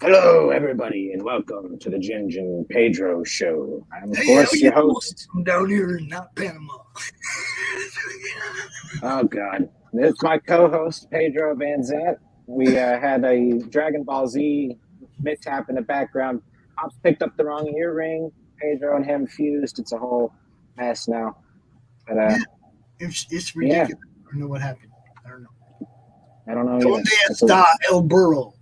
Hello, everybody, and welcome to the Ginge and Pedro show. I'm, of course, your host. I'm down here in not Panama. Oh, God. This is my co-host, Pedro Van Zant. We had a Dragon Ball Z mishap in the background. Pops picked up the wrong earring. Pedro and him fused. It's a whole mess now. But It's ridiculous. Yeah. I don't know what happened. I don't know. I don't know. Donde está el burro?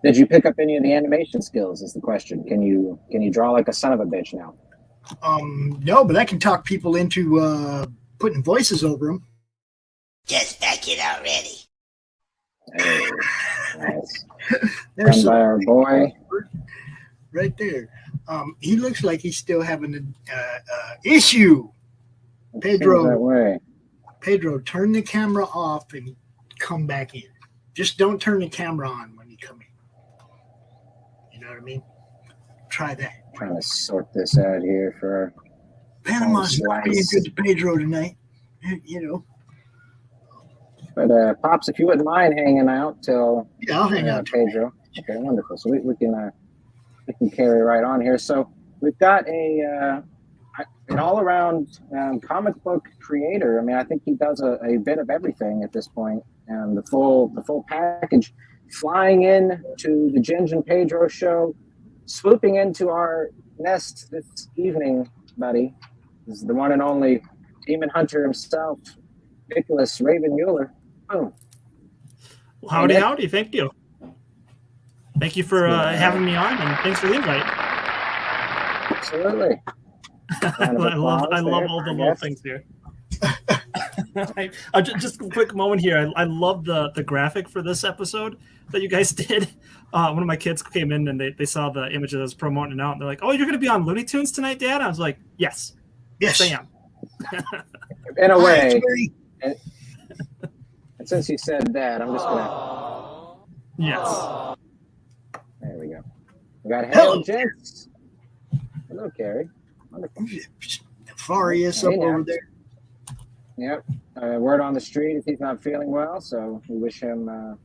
Did you pick up any of the animation skills is the question. Can you draw like a son of a bitch now? No, but I can talk people into putting voices over them. Just back it already. Hey, nice. There's by our boy. Right there. He looks like he's still having an issue. Pedro, that way. Pedro, turn the camera off and come back in. Just don't turn the camera on when you come in. You know what I mean? Try that. Trying to sort this out here for Panama's not being good to Pedro tonight. You know. But Pops, if you wouldn't mind hanging out till I'll hang out, Pedro. Okay, wonderful. So we can carry right on here. So we've got an all-around comic book creator. I mean, I think he does a bit of everything at this point, and the full package. Flying in to the Ginge and Pedro show, swooping into our nest this evening, buddy, is the one and only Demon Hunter himself, Nicholas Raven Mueller. Boom. Well, howdy. Thank you. Thank you for having me on, and thanks for the invite. Absolutely. I love all the little things here. Just a quick moment here. I love the graphic for this episode that you guys did. One of my kids came in and they saw the images I was promoting out, and they're like, "Oh, you're going to be on Looney Tunes tonight, Dad?" I was like, Yes, I am." In a way. And since you said that, I'm just gonna. Yes. There we go. We got Hello, gents. Hello, Carrie. Wonderful. Farius up over there. Yep. Word on the street if he's not feeling well, so we wish him a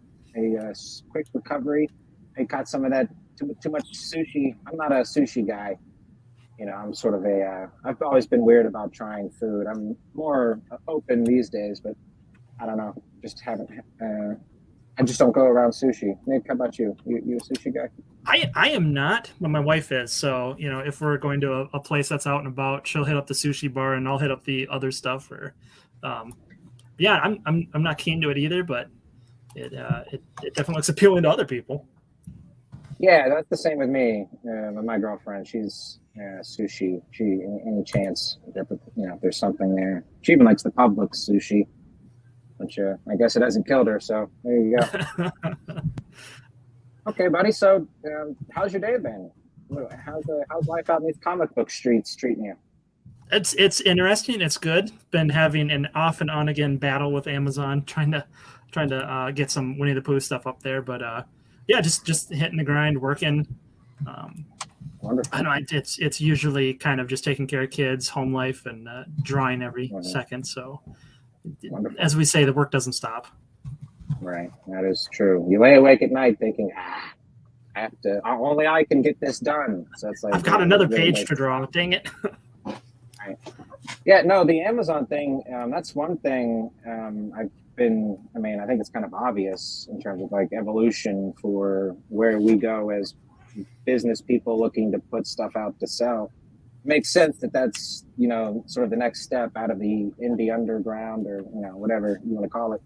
quick recovery. He caught some of that too much sushi. I'm not a sushi guy. You know, I'm sort of I've always been weird about trying food. I'm more open these days, but I don't know. Just haven't. I just don't go around sushi. Nick, how about you? You a sushi guy? I am not, but my wife is. So, you know, if we're going to a place that's out and about, she'll hit up the sushi bar and I'll hit up the other stuff. Or, yeah, I'm not keen to it either, but it definitely looks appealing to other people. Yeah, that's the same with me. With my girlfriend, she's sushi. She any chance that there's something there. She even likes the public sushi, which I guess it hasn't killed her. So there you go. Okay, buddy. So, how's your day been? How's life out in these comic book streets treating you? It's interesting. It's good. Been having an off and on again battle with Amazon, trying to get some Winnie the Pooh stuff up there. But yeah, just hitting the grind, working. Wonderful. I know it's usually kind of just taking care of kids, home life, and drawing every second. So, wonderful. As we say, the work doesn't stop. Right, that is true. You lay awake at night thinking, I have to. Only I can get this done. So it's like I've got another page to draw. Dang it! Right. Yeah, no, the Amazon thing. That's one thing. I've been. I mean, I think it's kind of obvious in terms of like evolution for where we go as business people looking to put stuff out to sell. It makes sense that's sort of the next step out of the indie underground or whatever you want to call it.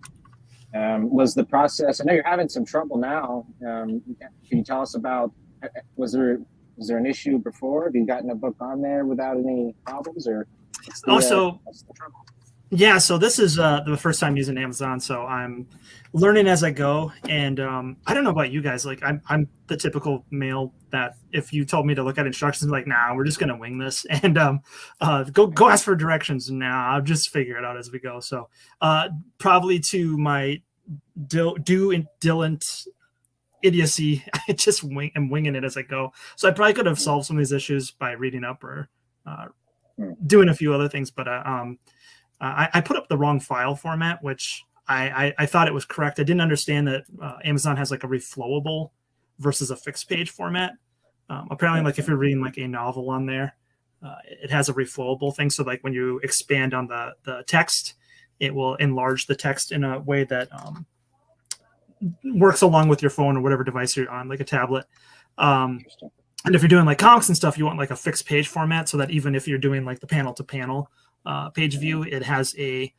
Was the process? I know you're having some trouble now. Can you tell us about? Was there an issue before? Have you gotten a book on there without any problems, or? What's the trouble? Yeah, so this is the first time using Amazon, so I'm learning as I go. And I don't know about you guys. Like I'm the typical male that if you told me to look at instructions, I'm like, nah, we're just gonna wing this and go ask for directions. Nah, I'll just figure it out as we go. So probably to my Dylan idiocy, I just am winging it as I go. So I probably could have solved some of these issues by reading up or doing a few other things, but I put up the wrong file format, which I thought it was correct. I didn't understand that Amazon has like a reflowable versus a fixed page format. Apparently, like if you're reading like a novel on there, it has a reflowable thing. So like when you expand on the text, it will enlarge the text in a way that works along with your phone or whatever device you're on, like a tablet. And if you're doing like comics and stuff, you want like a fixed page format so that even if you're doing like the panel to panel page view, it has a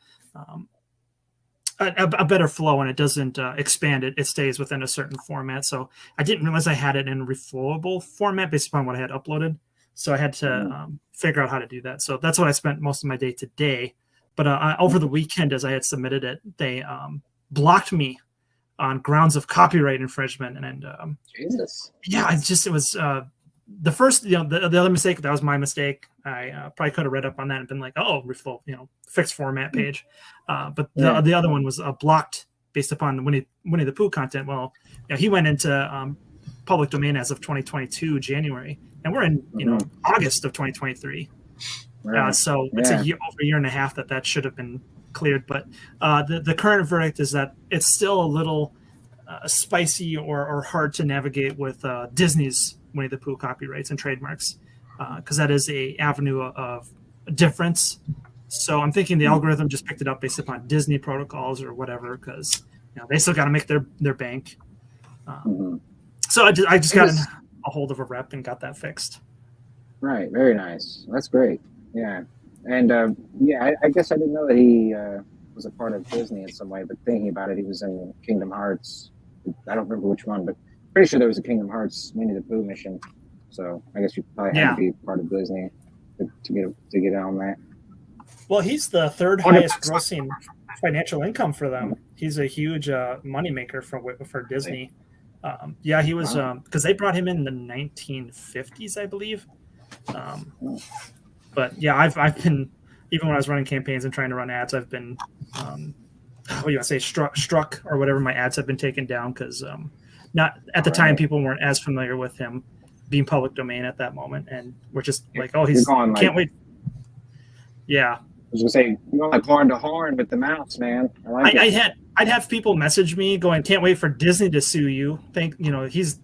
better flow and it doesn't expand. It stays within a certain format. So I didn't realize I had it in a reflowable format based upon what I had uploaded. So I had to figure out how to do that. So that's what I spent most of my day today. But over the weekend, as I had submitted it, they blocked me on grounds of copyright infringement. And Jesus. Yeah, it was the first, the other mistake, that was my mistake. I probably could have read up on that and been like, oh, reflow, fixed format page. But the other one was blocked based upon the Winnie the Pooh content. Well, he went into public domain as of 2022 January, and we're in August of 2023. Right. So it's over a year and a half that should have been cleared. But the current verdict is that it's still a little spicy or hard to navigate with Disney's Winnie the Pooh copyrights and trademarks, because that is a avenue of difference. So I'm thinking the algorithm just picked it up based upon Disney protocols or whatever, because they still got to make their bank. So I just got a hold of a rep and got that fixed. Right. Very nice. That's great. Yeah. And I guess I didn't know that he was a part of Disney in some way, but thinking about it, he was in Kingdom Hearts. I don't remember which one, but pretty sure there was a Kingdom Hearts Winnie the Pooh mission. So I guess you probably had to be part of Disney to get on that. Well, he's the third highest grossing financial income for them. He's a huge moneymaker for Disney. He was because they brought him in the 1950s, I believe. But yeah, I've been, even when I was running campaigns and trying to run ads, I've been struck or whatever. My ads have been taken down because not at the time people weren't as familiar with him being public domain at that moment, and we're just like, oh, he's can't wait. Yeah, I was gonna say, you're going like horn to horn with the mouse, man. I'd have people message me going, can't wait for Disney to sue you. And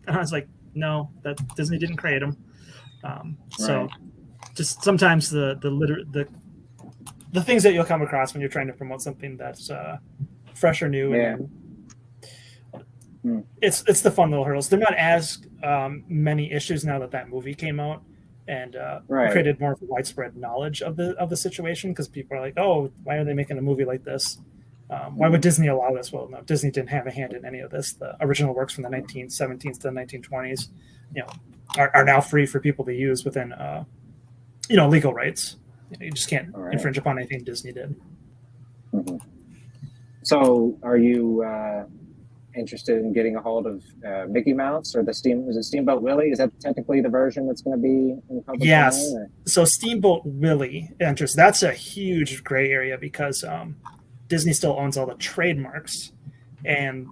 I was like, no, that Disney didn't create him. So just sometimes the things that you'll come across when you're trying to promote something that's fresh or new. And it's the fun little hurdles. They're not as many issues now that movie came out and created more of a widespread knowledge of the situation, because people are like, oh, why are they making a movie like this? Why would Disney allow this? Well, no, Disney didn't have a hand in any of this. The original works from the 1917s to the 1920s, are now free for people to use within, legal rights. You just can't infringe upon anything Disney did. So, are you interested in getting a hold of Mickey Mouse or Steamboat Willie? Is that technically the version that's going to be in public Yes. domain, So Steamboat Willie enters. That's a huge gray area because Disney still owns all the trademarks, and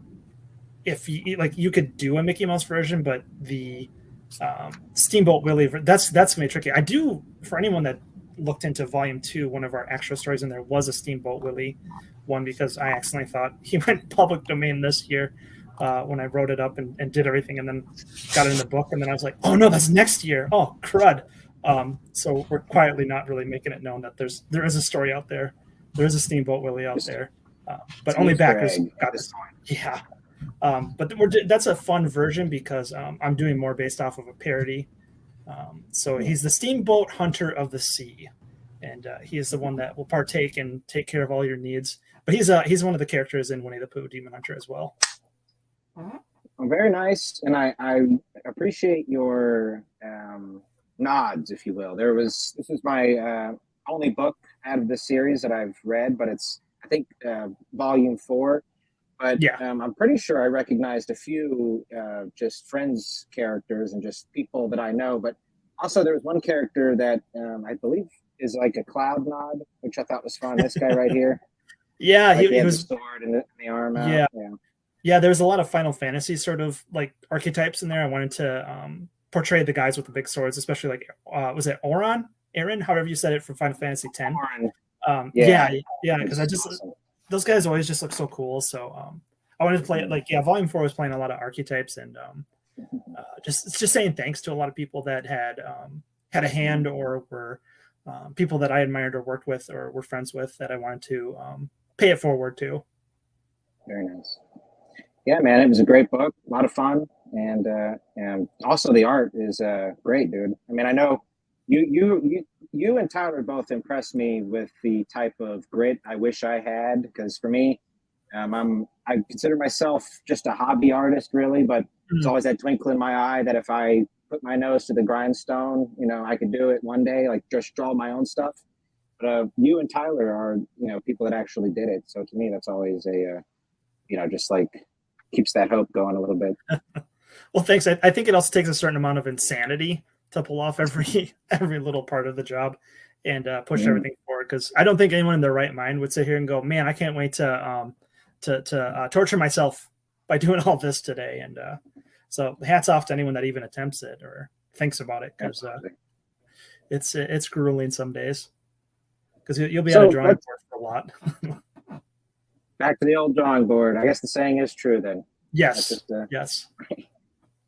if you could do a Mickey Mouse version, but the Steamboat Willie, that's gonna be tricky. I do, for anyone that looked into Volume 2, one of our extra stories in there was a Steamboat Willie one, because I accidentally thought he went public domain this year when I wrote it up and did everything, and then got it in the book, and then I was like, oh no, that's next year. Oh crud. So we're quietly not really making it known that there is a story out there. There is a Steamboat Willie out there, but only backers got this one. Yeah. But that's a fun version because I'm doing more based off of a parody. So he's the Steamboat Hunter of the Sea, and he is the one that will partake and take care of all your needs. But he's one of the characters in Winnie the Pooh Demon Hunter as well. Very nice, and I appreciate your nods, if you will. This is my only book out of this series that I've read, but it's, I think, volume 4. But I'm pretty sure I recognized a few just friends characters and just people that I know. But also there was one character that I believe is like a Cloud Nod, which I thought was fun. This guy right here. Yeah, like he was the sword and the arm out. Yeah, there's a lot of Final Fantasy sort of like archetypes in there. I wanted to portray the guys with the big swords, especially like was it Aaron, however you said it, from Final Fantasy X. Because awesome. Those guys always just look so cool. So I wanted to play it Volume 4 was playing a lot of archetypes, and just saying thanks to a lot of people that had a hand or were people that I admired or worked with or were friends with that I wanted to pay it forward to. Very nice. Yeah, man, it was a great book, a lot of fun, and also the art is great, dude. I mean, I know you and Tyler both impressed me with the type of grit I wish I had, because for me, I consider myself just a hobby artist, really, but there's always that twinkle in my eye that if I put my nose to the grindstone, I could do it one day, like just draw my own stuff. But you and Tyler are, people that actually did it. So to me, that's always a, just like keeps that hope going a little bit. Well, thanks. I think it also takes a certain amount of insanity to pull off every little part of the job and push everything forward. Because I don't think anyone in their right mind would sit here and go, "Man, I can't wait to torture myself by doing all this today." And so, hats off to anyone that even attempts it or thinks about it, because it's grueling some days. Because you'll be on a drawing board for a lot. Back to the old drawing board. I guess the saying is true then. Yes. Yes.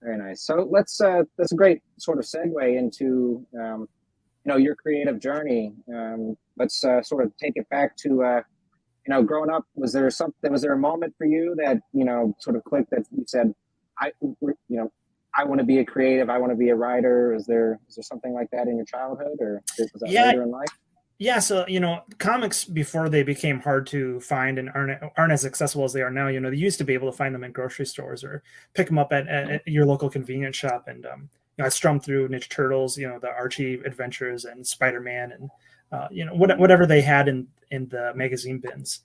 Very nice. So that's a great sort of segue into your creative journey. Let's sort of take it back to growing up. Was there a moment for you that sort of clicked that you said, I want to be a creative, I want to be a writer? Is there something like that in your childhood, or was that later in life? Yeah, so comics before they became hard to find and aren't as accessible as they are now. They used to be able to find them in grocery stores or pick them up at your local convenience shop. And I strummed through Ninja Turtles, the Archie Adventures and Spider-Man, and whatever they had in the magazine bins.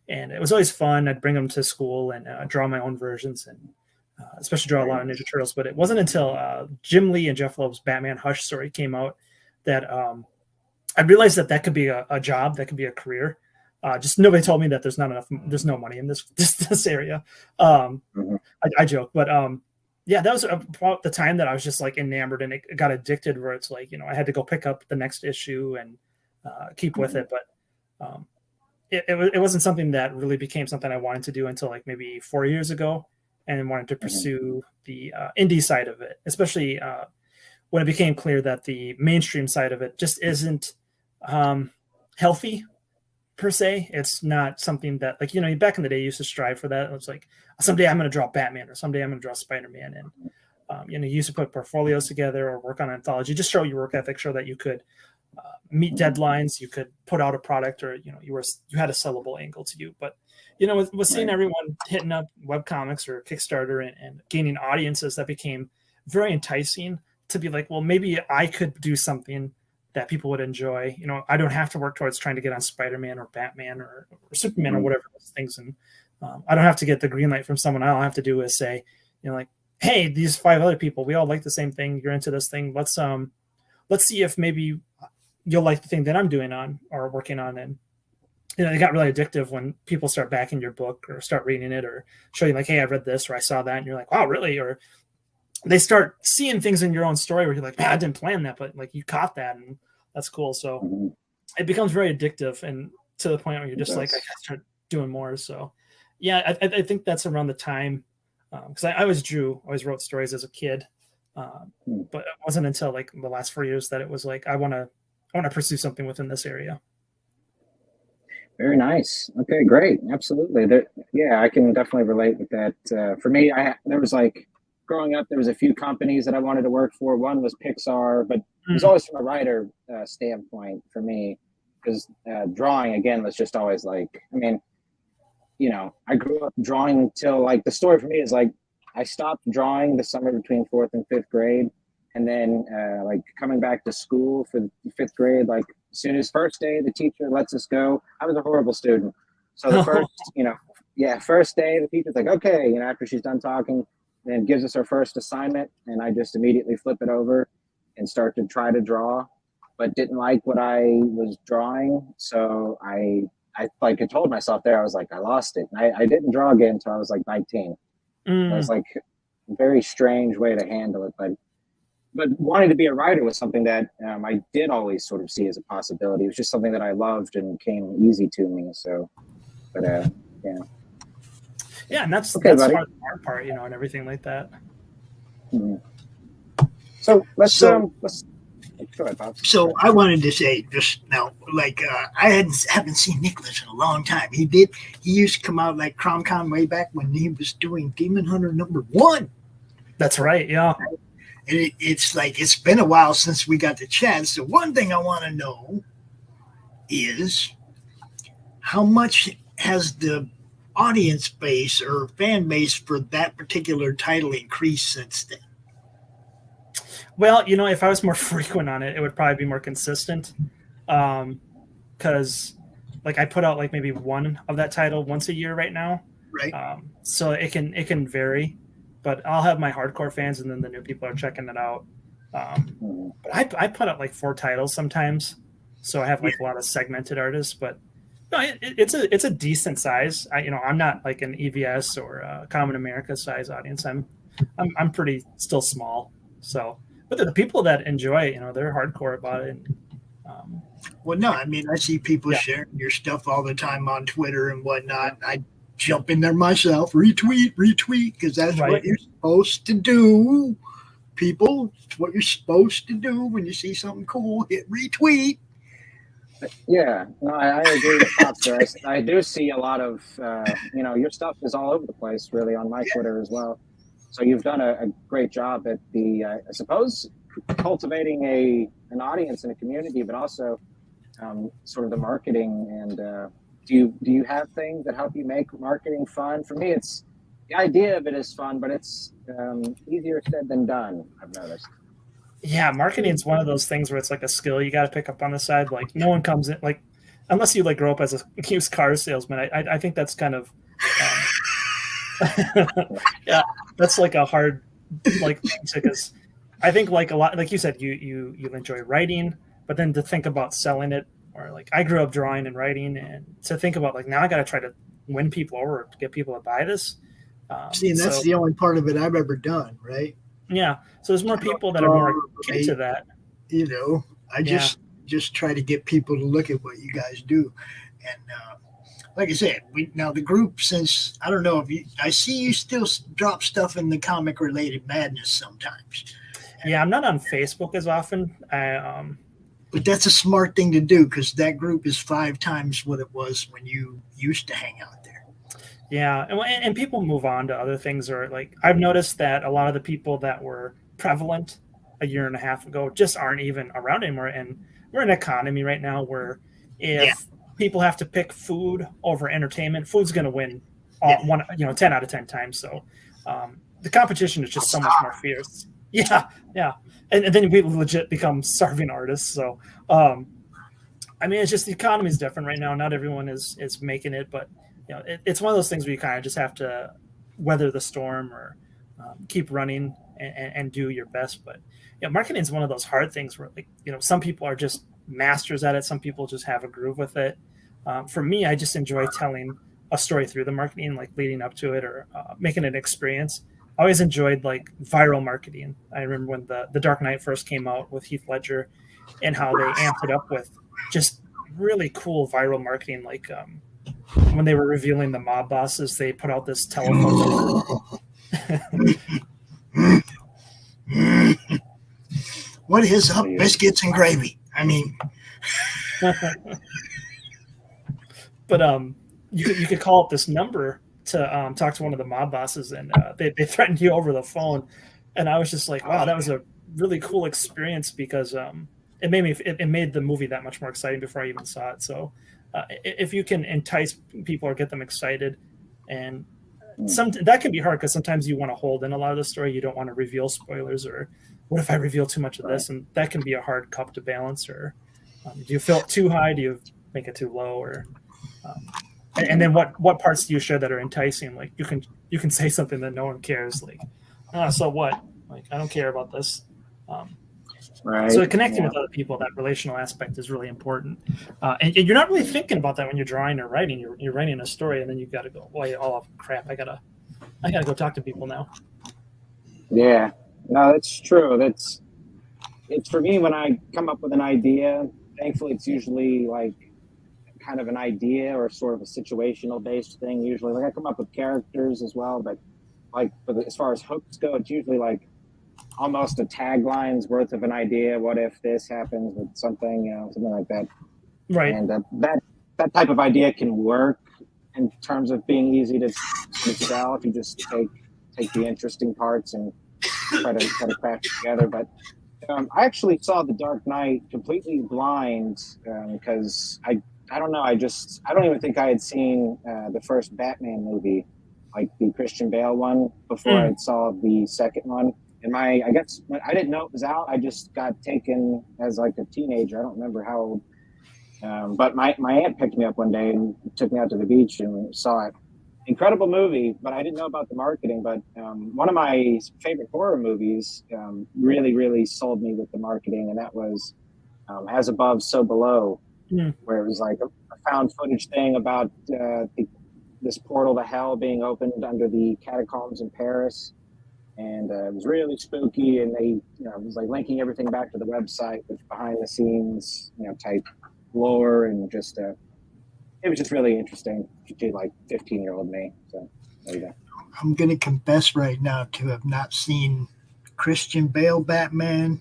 And it was always fun. I'd bring them to school and draw my own versions, and especially draw a lot of Ninja Turtles. But it wasn't until Jim Lee and Jeff Loeb's Batman Hush story came out that I realized that could be a job, that could be a career. Just nobody told me that there's no money in this area. I joke, but that was about the time that I was just like enamored, and it got addicted, where it's like, I had to go pick up the next issue and keep with it. But it wasn't something that really became something I wanted to do until like maybe 4 years ago, and wanted to pursue the indie side of it, especially when it became clear that the mainstream side of it just isn't healthy per se. It's not something that, like, back in the day you used to strive for that. It was like, someday I'm going to draw Batman, or someday I'm going to draw Spider-Man. And, you used to put portfolios together or work on an anthology, just show your work ethic, show that you could meet deadlines, you could put out a product, or, you had a sellable angle to you. But, with seeing everyone hitting up webcomics or Kickstarter and gaining audiences, that became very enticing to be like, well, maybe I could do something that people would enjoy. I don't have to work towards trying to get on Spider-Man or Batman or Superman or whatever those things. And I don't have to get the green light from someone. All I have to do is say, like, hey, these 5 other people, we all like the same thing. You're into this thing. Let's see if maybe you'll like the thing that I'm doing on or working on. And, it got really addictive when people start backing your book or start reading it or show you like, hey, I read this, or I saw that. And you're like, wow, really? Or they start seeing things in your own story where you're like, man, I didn't plan that, but like you caught that, and that's cool. So it becomes very addictive, and to the point where you're just like, I gotta start doing more. So yeah, I think that's around the time, because I always wrote stories as a kid, but it wasn't until like the last 4 years that it was like, I want to pursue something within this area. Very nice. Okay, great. Absolutely. I can definitely relate with that. For me, there was like, growing up, there was a few companies that I wanted to work for. One was Pixar, but it was always from a writer standpoint for me, because drawing, again, was just always like, I mean, I grew up drawing till like, the story for me is like, I stopped drawing the summer between 4th and 5th grade. And then like coming back to school for the 5th grade, like as soon as first day, the teacher lets us go. I was a horrible student. So the first day, the teacher's like, okay, after she's done talking, then gives us our first assignment, and I just immediately flip it over and start to try to draw, but didn't like what I was drawing. So I like, I told myself there, I was like, I lost it. And I didn't draw again until I was like 19. It was like a very strange way to handle it. But wanting to be a writer was something that I did always sort of see as a possibility. It was just something that I loved and came easy to me. So, but yeah. Yeah, and that's okay, the hard part, and everything like that. Mhm. So let's go ahead, Bob. So I wanted to say just now, like I haven't seen Nicholas in a long time. He used to come out like CromCon way back when he was doing Demon Hunter #1. That's right. Yeah. And it's like it's been a while since we got the chance. So one thing I want to know is how much has the audience base or fan base for that particular title increased since then? Well, if I was more frequent on it, it would probably be more consistent. Because like I put out like maybe one of that title once a year right now. Right. So it can vary, but I'll have my hardcore fans and then the new people are checking it out. But I put out like 4 titles sometimes. So I have like a lot of segmented artists, but no, it's a decent size. I'm not like an EVS or a Common America size audience. I'm pretty still small. So, but the people that enjoy it, they're hardcore about it. And, well, no, I mean, I see people sharing your stuff all the time on Twitter and whatnot. I jump in there myself, retweet, because that's Right. what you're supposed to do. People, it's what you're supposed to do when you see something cool, hit retweet. Yeah, no, I agree with Pops there. I do see a lot of, your stuff is all over the place, really, on my Twitter as well. So you've done a great job at I suppose, cultivating an audience and a community, but also sort of the marketing. And do you have things that help you make marketing fun? For me, it's the idea of it is fun, but it's easier said than done, I've noticed. Yeah, marketing is one of those things where it's like a skill you got to pick up on the side. Like no one comes in, like unless you like grow up as a used car salesman. I think that's kind of yeah, that's like a hard like because I think like a lot like you said you enjoy writing, but then to think about selling it or like I grew up drawing and writing and to think about like now I got to try to win people over to get people to buy this. See, and that's the only part of it I've ever done, right? Yeah, so there's more people that are more into that. I just try to get people to look at what you guys do, and like I said, now the group. Since I don't know if I see you still drop stuff in the comic related madness sometimes. Yeah, I'm not on Facebook as often. But that's a smart thing to do because that group is 5 times what it was when you used to hang out there. Yeah, and people move on to other things, or like I've noticed that a lot of the people that were prevalent a year and a half ago just aren't even around anymore. And we're in an economy right now where if people have to pick food over entertainment, food's going to win 10 out of 10 times. So the competition is just so much more fierce. Yeah, and then we legit become starving artists. So I mean, it's just the economy is different right now. Not everyone is making it, but it's one of those things where you kind of just have to weather the storm or keep running and do your best. But marketing is one of those hard things where like some people are just masters at it. Some people just have a groove with it. For me, I just enjoy telling a story through the marketing, like leading up to it or making an experience. I always enjoyed like viral marketing. I remember when the Dark Knight first came out with Heath Ledger and how they amped it up with just really cool viral marketing. Like when they were revealing the mob bosses, they put out this telephone. What is up, biscuits and gravy? I mean, but you could call up this number to talk to one of the mob bosses, and they threatened you over the phone. And I was just like, wow, that was a really cool experience because it made the movie that much more exciting before I even saw it. So if you can entice people or get them excited, and that can be hard because sometimes you want to hold in a lot of the story. You don't want to reveal spoilers, or what if I reveal too much of this? And that can be a hard cup to balance. Or do you fill it too high? Do you make it too low? Or and then what parts do you share that are enticing? Like you can say something that no one cares. Like, so what? Like I don't care about this. Right. So connecting with other people, that relational aspect is really important. And you're not really thinking about that when you're drawing or writing. You're writing a story, and then you've got to go, oh crap, I gotta go talk to people now. Yeah, no, that's true. It's for me when I come up with an idea. Thankfully, it's usually like kind of an idea or sort of a situational based thing. Usually, like I come up with characters as well, but as far as hooks go, it's usually like almost a tagline's worth of an idea. What if this happens with something, something like that. Right. And that type of idea can work in terms of being easy to sell if you just take the interesting parts and try to craft it together. But I actually saw The Dark Knight completely blind because I don't know. I don't even think I had seen the first Batman movie, like the Christian Bale one, before I saw the second one. And I guess I didn't know it was out. I just got taken as like a teenager. I don't remember how old. But my aunt picked me up one day and took me out to the beach and saw it. Incredible movie, but I didn't know about the marketing. But one of my favorite horror movies really, really sold me with the marketing, and that was As Above, So Below, where it was like a found footage thing about this portal to hell being opened under the catacombs in Paris. And it was really spooky, and they, it was like linking everything back to the website with behind the scenes, type lore, and just it was just really interesting to like 15-year-old me. So there you go. I'm going to confess right now to have not seen Christian Bale Batman,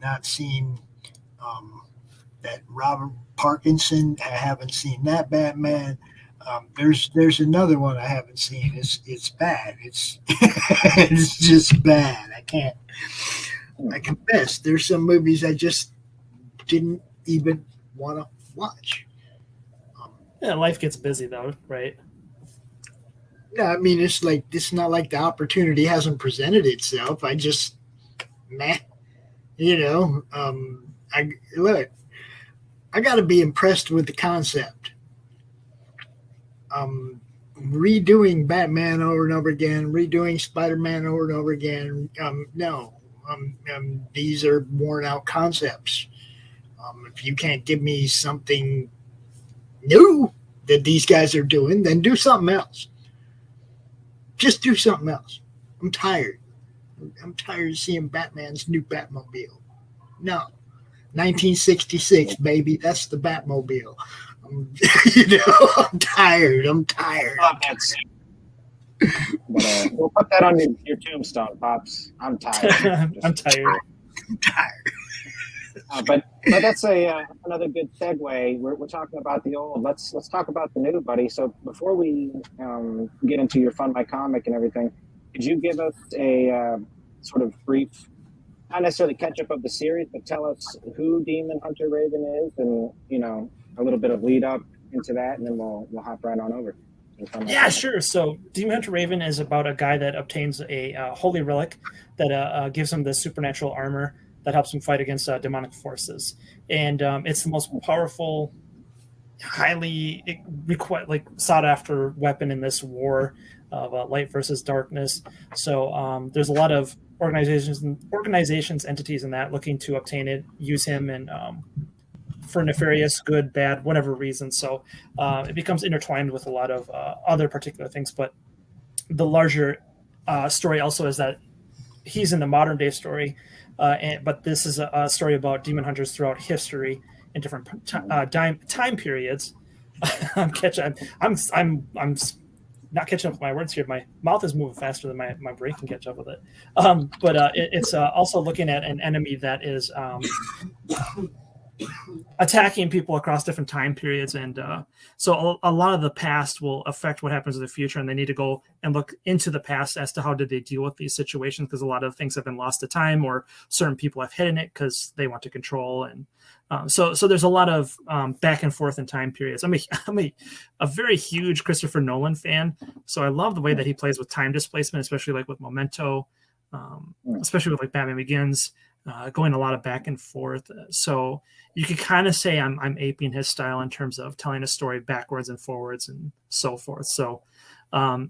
not seen that Robert Parkinson. I haven't seen that Batman. There's another one I haven't seen. It's bad. It's it's just bad. I confess. There's some movies I just didn't even want to watch. Yeah, life gets busy though, right? Yeah, I mean, it's not like the opportunity hasn't presented itself. I just, I got to be impressed with the concept. Redoing Batman over and over again, redoing Spider-Man over and over again. No, these are worn out concepts. If you can't give me something new that these guys are doing, then do something else. Just do something else. I'm tired. I'm tired of seeing Batman's new Batmobile. No, 1966, baby. That's the Batmobile. I'm tired. But we'll put that on your tombstone, Pops. I'm tired. I'm tired. But that's another good segue. We're talking about the old. Let's talk about the new, buddy. So before we get into your Fund My Comic and everything, could you give us a sort of brief, not necessarily catch up of the series, but tell us who Demon Hunter Raven is, and a little bit of lead up into that, and then we'll hop right on over. Yeah, sure. So Demon Hunter Raven is about a guy that obtains a holy relic that gives him the supernatural armor that helps him fight against demonic forces. And it's the most powerful, highly sought after weapon in this war of light versus darkness. So there's a lot of organizations, entities in that looking to obtain it, use him, and for nefarious, good, bad, whatever reason. So it becomes intertwined with a lot of other particular things. But the larger story also is that he's in the modern day story. But this is a story about demon hunters throughout history in different time periods. I'm not catching up with my words here. My mouth is moving faster than my brain can catch up with it. But it's also looking at an enemy that is attacking people across different time periods, and so a lot of the past will affect what happens in the future, and they need to go and look into the past as to how did they deal with these situations, because a lot of things have been lost to time, or certain people have hidden it because they want to control, and so there's a lot of back and forth in time periods. I'm a very huge Christopher Nolan fan, so I love the way that he plays with time displacement, especially like with Memento, especially with like Batman Begins. Going a lot of back and forth. So you could kind of say I'm aping his style in terms of telling a story backwards and forwards and so forth. So a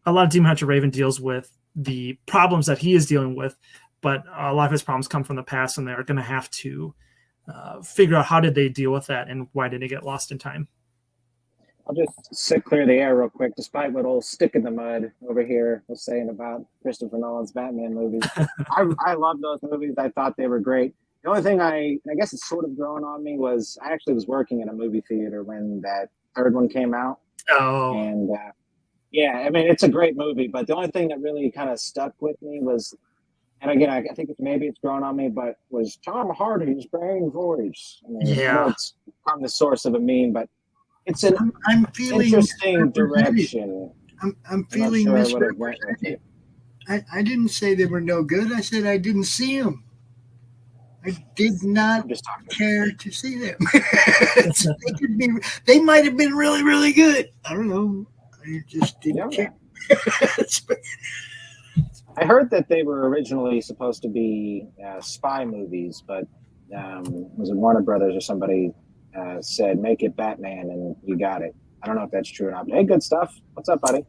lot of Demon Hunter Raven deals with the problems that he is dealing with, but a lot of his problems come from the past, and they're going to have to figure out how did they deal with that and why did they get lost in time. I'll just clear the air real quick, despite what old Stick in the Mud over here was saying about Christopher Nolan's Batman movies. I love those movies. I thought they were great. The only thing I guess it's sort of growing on me was I actually was working in a movie theater when that third one came out. Oh. And yeah, I mean, it's a great movie, but the only thing that really kind of stuck with me was and again, I think maybe it's grown on me, but was Tom Hardy's Brain voice. I mean, I know Yeah. it's from the source of a meme, but it's an I'm feeling interesting misrepresented. direction. I'm I'm feeling not sure I would have went with misrepresented. it. I didn't say they were no good. I said I didn't see them. I did not I'm just talking. care to see them. They might have been really, really good. I don't know. I just didn't care. I heard that they were originally supposed to be spy movies, but was it Warner Brothers or somebody said make it Batman, and you got it. I don't know if that's true or not. But hey, good stuff. What's up, buddy?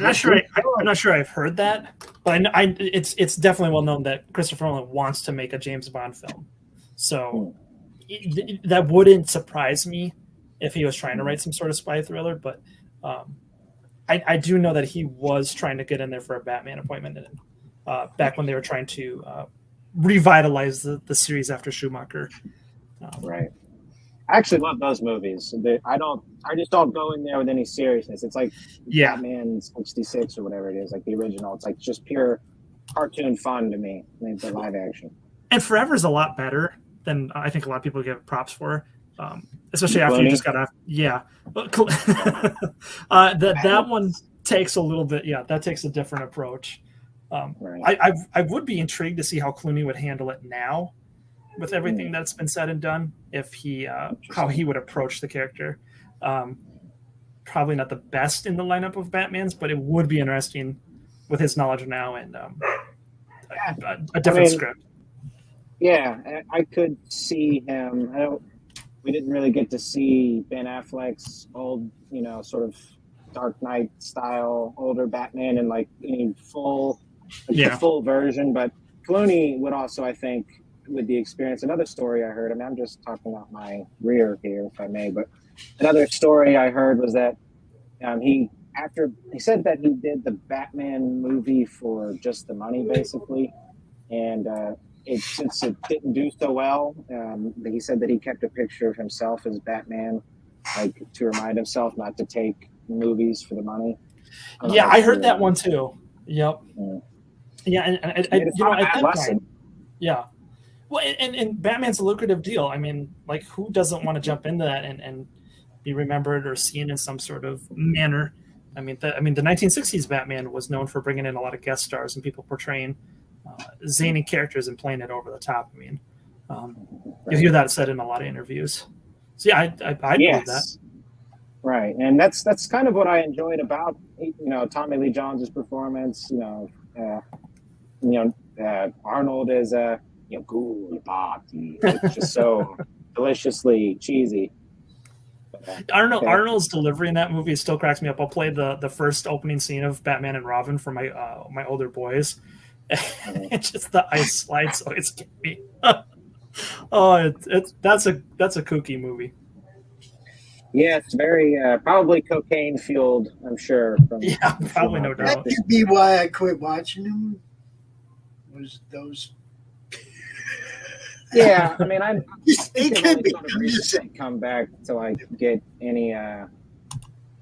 I'm not sure I've heard that, but it's definitely well known that Christopher Nolan wants to make a James Bond film. So that wouldn't surprise me if he was trying to write some sort of spy thriller. But I do know that he was trying to get in there for a Batman appointment back when they were trying to revitalize the series after Schumacher. Right. I actually love those movies. I just don't go in there with any seriousness. It's like Batman 66 or whatever it is, like the original. It's like just pure cartoon fun to me, the live action. And Forever's a lot better than I think a lot of people give props for, especially after you just got off. Yeah, that one takes a little bit. Yeah, that takes a different approach. Right. I would be intrigued to see how Clooney would handle it now, with everything that's been said and done. If he how he would approach the character. Probably not the best in the lineup of Batmans, but it would be interesting with his knowledge now and a different script. Yeah, I could see him. We didn't really get to see Ben Affleck's old, sort of Dark Knight style older Batman in like any the full version. But Clooney would also, I think, with the experience. Another story I heard. I mean, I'm just talking about my rear here, if I may. But another story I heard was that he said that he did the Batman movie for just the money, basically, and since it didn't do so well, he said that he kept a picture of himself as Batman, like to remind himself not to take movies for the money. I heard that one too. Yep. Yeah, and at that point, yeah. Well, and Batman's a lucrative deal. I mean, like, who doesn't want to jump into that and be remembered or seen in some sort of manner? I mean, the 1960s Batman was known for bringing in a lot of guest stars and people portraying zany characters and playing it over the top. I mean, you hear that said in a lot of interviews. So yeah, I believe that. Right, and that's kind of what I enjoyed about Tommy Lee Jones's performance. Arnold is cool party. It's just so deliciously cheesy. Arnold's delivery in that movie still cracks me up. I'll play the first opening scene of Batman and Robin for my older boys. It's just the ice slides, so it's getting me. That's a kooky movie. Yeah, it's very probably cocaine fueled, I'm sure. Probably no doubt. That could be why I quit watching them. Was those? Yeah, I mean, it could be. Come back to like get any.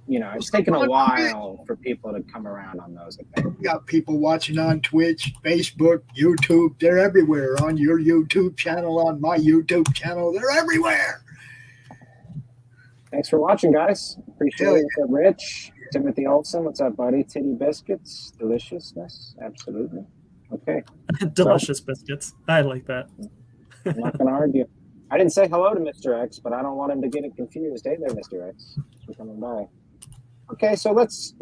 It's taken a while for people to come around on those. I think. We got people watching on Twitch, Facebook, YouTube. They're everywhere. On your YouTube channel, on my YouTube channel, they're everywhere. Thanks for watching, guys. Appreciate it. What's up, Rich? Timothy Olson, what's up, buddy? Titty biscuits, deliciousness, absolutely. Okay. Delicious biscuits. I like that. I'm not going to argue. I didn't say hello to Mr. X, but I don't want him to get it confused. Hey there, Mr. X. Thanks for coming by. Okay, so let's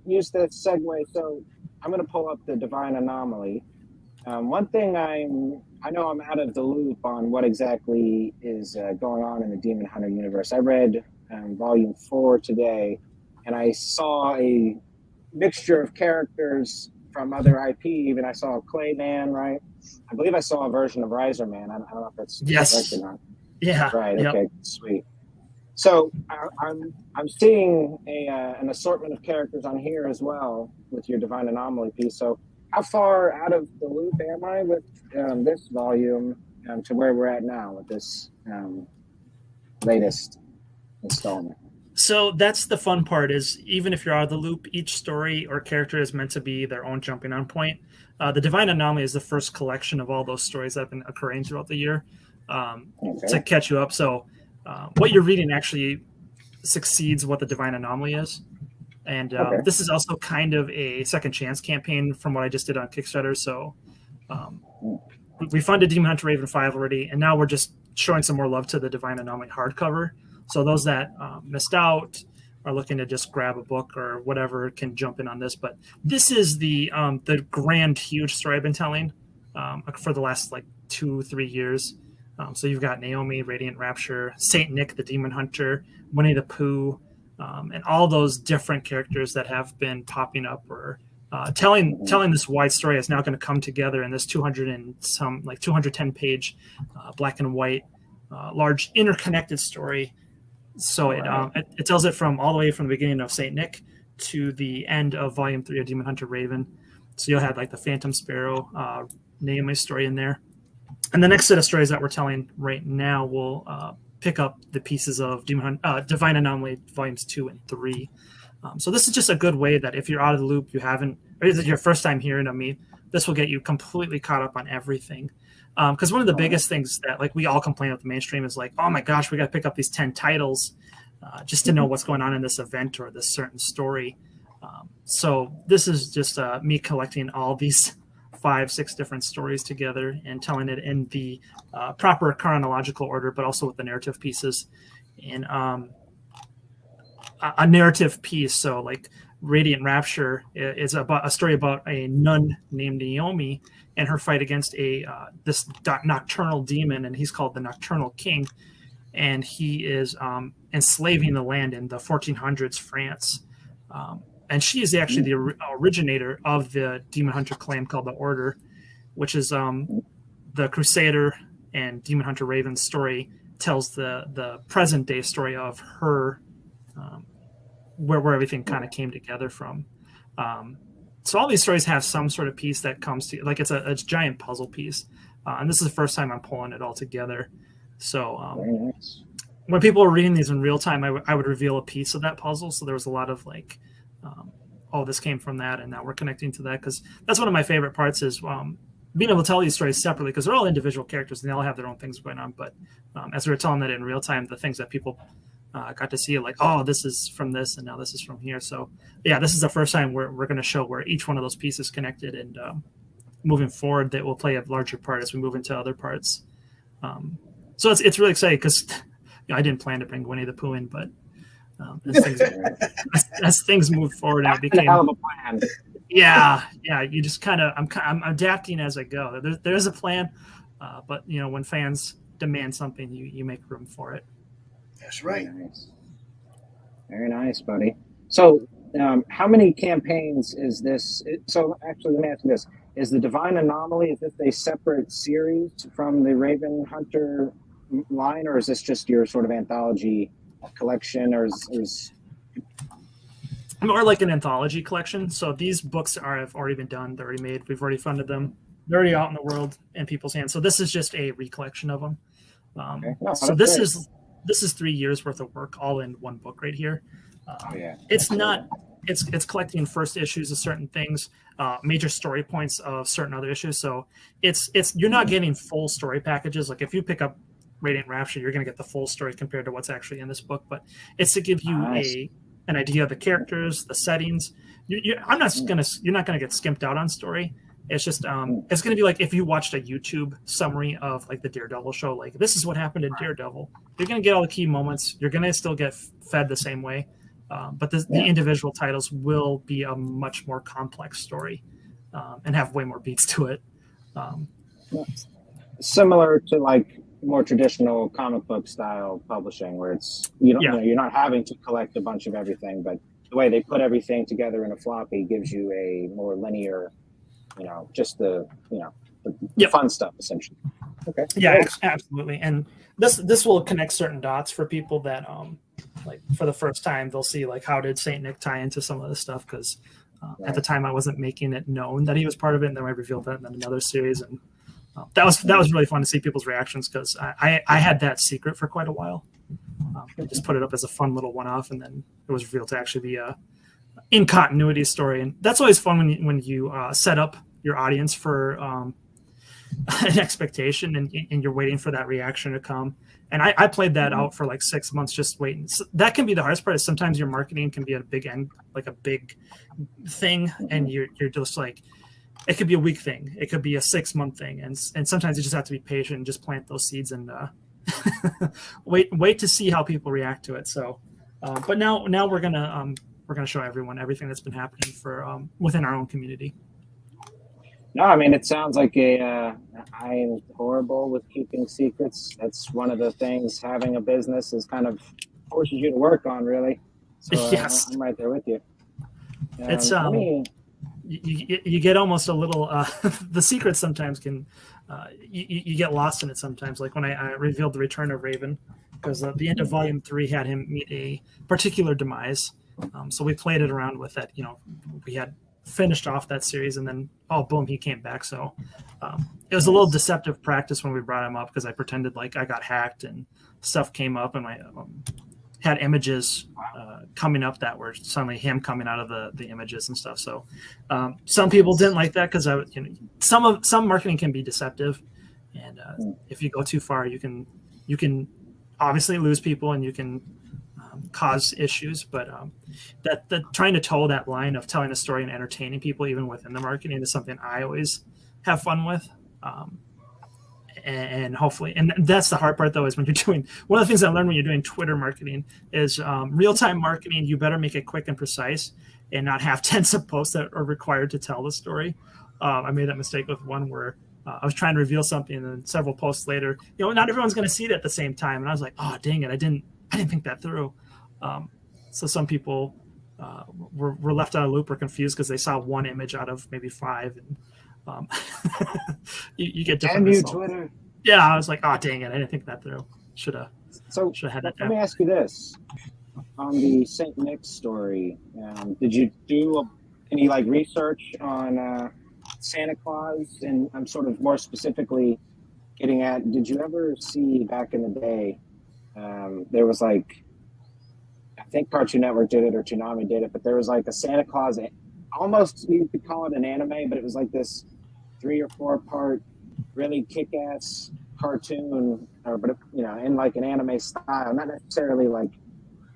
use this segue. So I'm going to pull up the Divine Anomaly. One thing I know I'm out of the loop on what exactly is going on in the Demon Hunter universe. I read Volume 4 today, and I saw a mixture of characters from other IP. Even I saw Clayman, right? I believe I saw a version of Riser Man. I don't know if that's correct or not. Yeah. Right. Yep. Okay. Sweet. So I'm seeing an assortment of characters on here as well with your Divine Anomaly piece. So how far out of the loop am I with this volume to where we're at now with this latest installment? So that's the fun part is even if you're out of the loop, each story or character is meant to be their own jumping on point. The Divine Anomaly is the first collection of all those stories that have been occurring throughout the year to catch you up. So what you're reading actually succeeds what the Divine Anomaly is. And this is also kind of a second chance campaign from what I just did on Kickstarter. So we funded Demon Hunter Raven 5 already, and now we're just showing some more love to the Divine Anomaly hardcover. So those that missed out are looking to just grab a book or whatever can jump in on this. But this is the grand, huge story I've been telling for the last 2-3 years. So you've got Naomi, Radiant Rapture, Saint Nick, the Demon Hunter, Winnie the Pooh, and all those different characters that have been popping up or telling this wide story is now going to come together in this 210 page black and white large interconnected story. So it tells it from all the way from the beginning of Saint Nick to the end of Volume 3 of Demon Hunter Raven. So you'll have the Phantom Sparrow, Naomi's story in there. And the next set of stories that we're telling right now will pick up the pieces of Divine Anomaly Volumes 2 and 3. So this is just a good way that if you're out of the loop, or this is your first time hearing of me, this will get you completely caught up on everything. Because one of the biggest things that we all complain about the mainstream is oh my gosh, we got to pick up these 10 titles just to know what's going on in this event or this certain story. So this is just me collecting all these 5-6 different stories together and telling it in the proper chronological order, but also with the narrative pieces. And a narrative piece, so Radiant Rapture is about a story about a nun named Naomi and her fight against this nocturnal demon, and he's called the Nocturnal King, and he is enslaving the land in the 1400s France. And she is actually the originator of the Demon Hunter clan called the Order, which is the Crusader and Demon Hunter Raven story tells the present day story of her, where everything kind of came together from. So all these stories have some sort of piece that comes to it's a giant puzzle piece, and this is the first time I'm pulling it all together. So when people are reading these in real time, I would reveal a piece of that puzzle. So there was a lot of this came from that, and now we're connecting to that, because that's one of my favorite parts is being able to tell these stories separately, because they're all individual characters and they all have their own things going on. But as we were telling that in real time, the things that people got to see this is from this and now this is from here. So yeah, this is the first time we're going to show where each one of those pieces connected, and moving forward that will play a larger part as we move into other parts. So it's really exciting because I didn't plan to bring Winnie the Pooh in, but as things moved forward, and it became a hell of a plan. Yeah, you just I'm adapting as I go. There's a plan, but when fans demand something, you make room for it. That's right. Very nice, buddy. So how many campaigns is this? So actually, let me ask you this. Is the Divine Anomaly, is this a separate series from the Raven Hunter line, or is this just your sort of anthology collection, or is more like an anthology collection? So these books have already been done. They're already made. We've already funded them. They're already out in the world in people's hands. So this is just a recollection of them. So this is 3 years worth of work all in one book right here. It's not. It's collecting first issues of certain things, major story points of certain other issues. So it's you're not getting full story packages. Like if you pick up Radiant Rapture, you're going to get the full story compared to what's actually in this book. But it's to give you an idea of the characters, the settings. You're not going to get skimped out on story. It's just it's going to be like if you watched a YouTube summary of like the Daredevil show, like this is what happened in Daredevil. You're going to get all the key moments. You're going to still get fed the same way. But the individual titles will be a much more complex story and have way more beats to it. Similar to like more traditional comic book style publishing, where it's you're not having to collect a bunch of everything, but the way they put everything together in a floppy gives you a more linear, just the fun stuff essentially. Okay. Yeah, absolutely. And this will connect certain dots for people that like for the first time they'll see like how did Saint Nick tie into some of this stuff, because at the time I wasn't making it known that he was part of it, and then I revealed that in another series, and that was really fun to see people's reactions, because I had that secret for quite a while. We just put it up as a fun little one-off, and then it was revealed to actually be a in continuity story. And that's always fun when you set up your audience for an expectation, and you're waiting for that reaction to come. And I played that out for like 6 months, just waiting. So that can be the hardest part. Is sometimes your marketing can be a big end, like a big thing, and you're just like, it could be a week thing, it could be a 6 month thing, and sometimes you just have to be patient and just plant those seeds and wait to see how people react to it. So, but now we're gonna show everyone everything that's been happening for within our own community. No, I mean, it sounds like I'm horrible with keeping secrets. That's one of the things having a business is kind of forces you to work on, really. So Yes. I'm right there with you. It's you get almost a little the secrets sometimes can you get lost in it sometimes. Like when I revealed the return of Raven, because the end of volume 3 had him meet a particular demise. So we played it around with that. We had finished off that series, and then boom, he came back. So it was a little deceptive practice when we brought him up, because I pretended like I got hacked and stuff came up, and I had images coming up that were suddenly him coming out of the images and stuff. So some people didn't like that, because some marketing can be deceptive, and if you go too far, you can obviously lose people, and you can cause issues. But that trying to toe that line of telling a story and entertaining people even within the marketing is something I always have fun with. And hopefully, and that's the hard part though, is when you're doing, one of the things I learned when you're doing Twitter marketing is real-time marketing, you better make it quick and precise and not have tens of posts that are required to tell the story. I made that mistake with one where I was trying to reveal something, and then several posts later, not everyone's going to see it at the same time, and I was like, oh dang it, I didn't think that through. So some people were left out of loop or confused because they saw one image out of maybe 5, and you get different results. Twitter. Yeah, I was like, oh dang it, I didn't think that through. Should have had that down. Let me ask you this: on the St. Nick's story, did you do any research on Santa Claus? And I'm sort of more specifically getting at, did you ever see back in the day? There was I think Cartoon Network did it or Toonami did it, but there was a Santa Claus, almost you could call it an anime, but it was this 3 or 4 part, really kick-ass cartoon, but in an anime style, not necessarily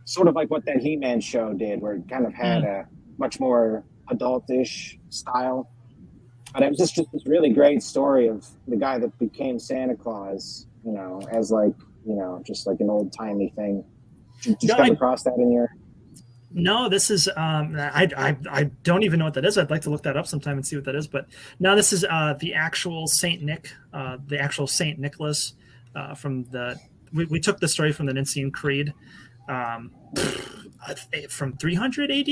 sort of like what that He-Man show did, where it kind of had a much more adultish style. But it was just this really great story of the guy that became Santa Claus, as just an old timey thing. Did you come across that in your? No, this is I don't even know what that is. I'd like to look that up sometime and see what that is. But now this is the actual Saint Nick, the actual Saint Nicholas from the. We took the story from the Nicene Creed from 300 AD.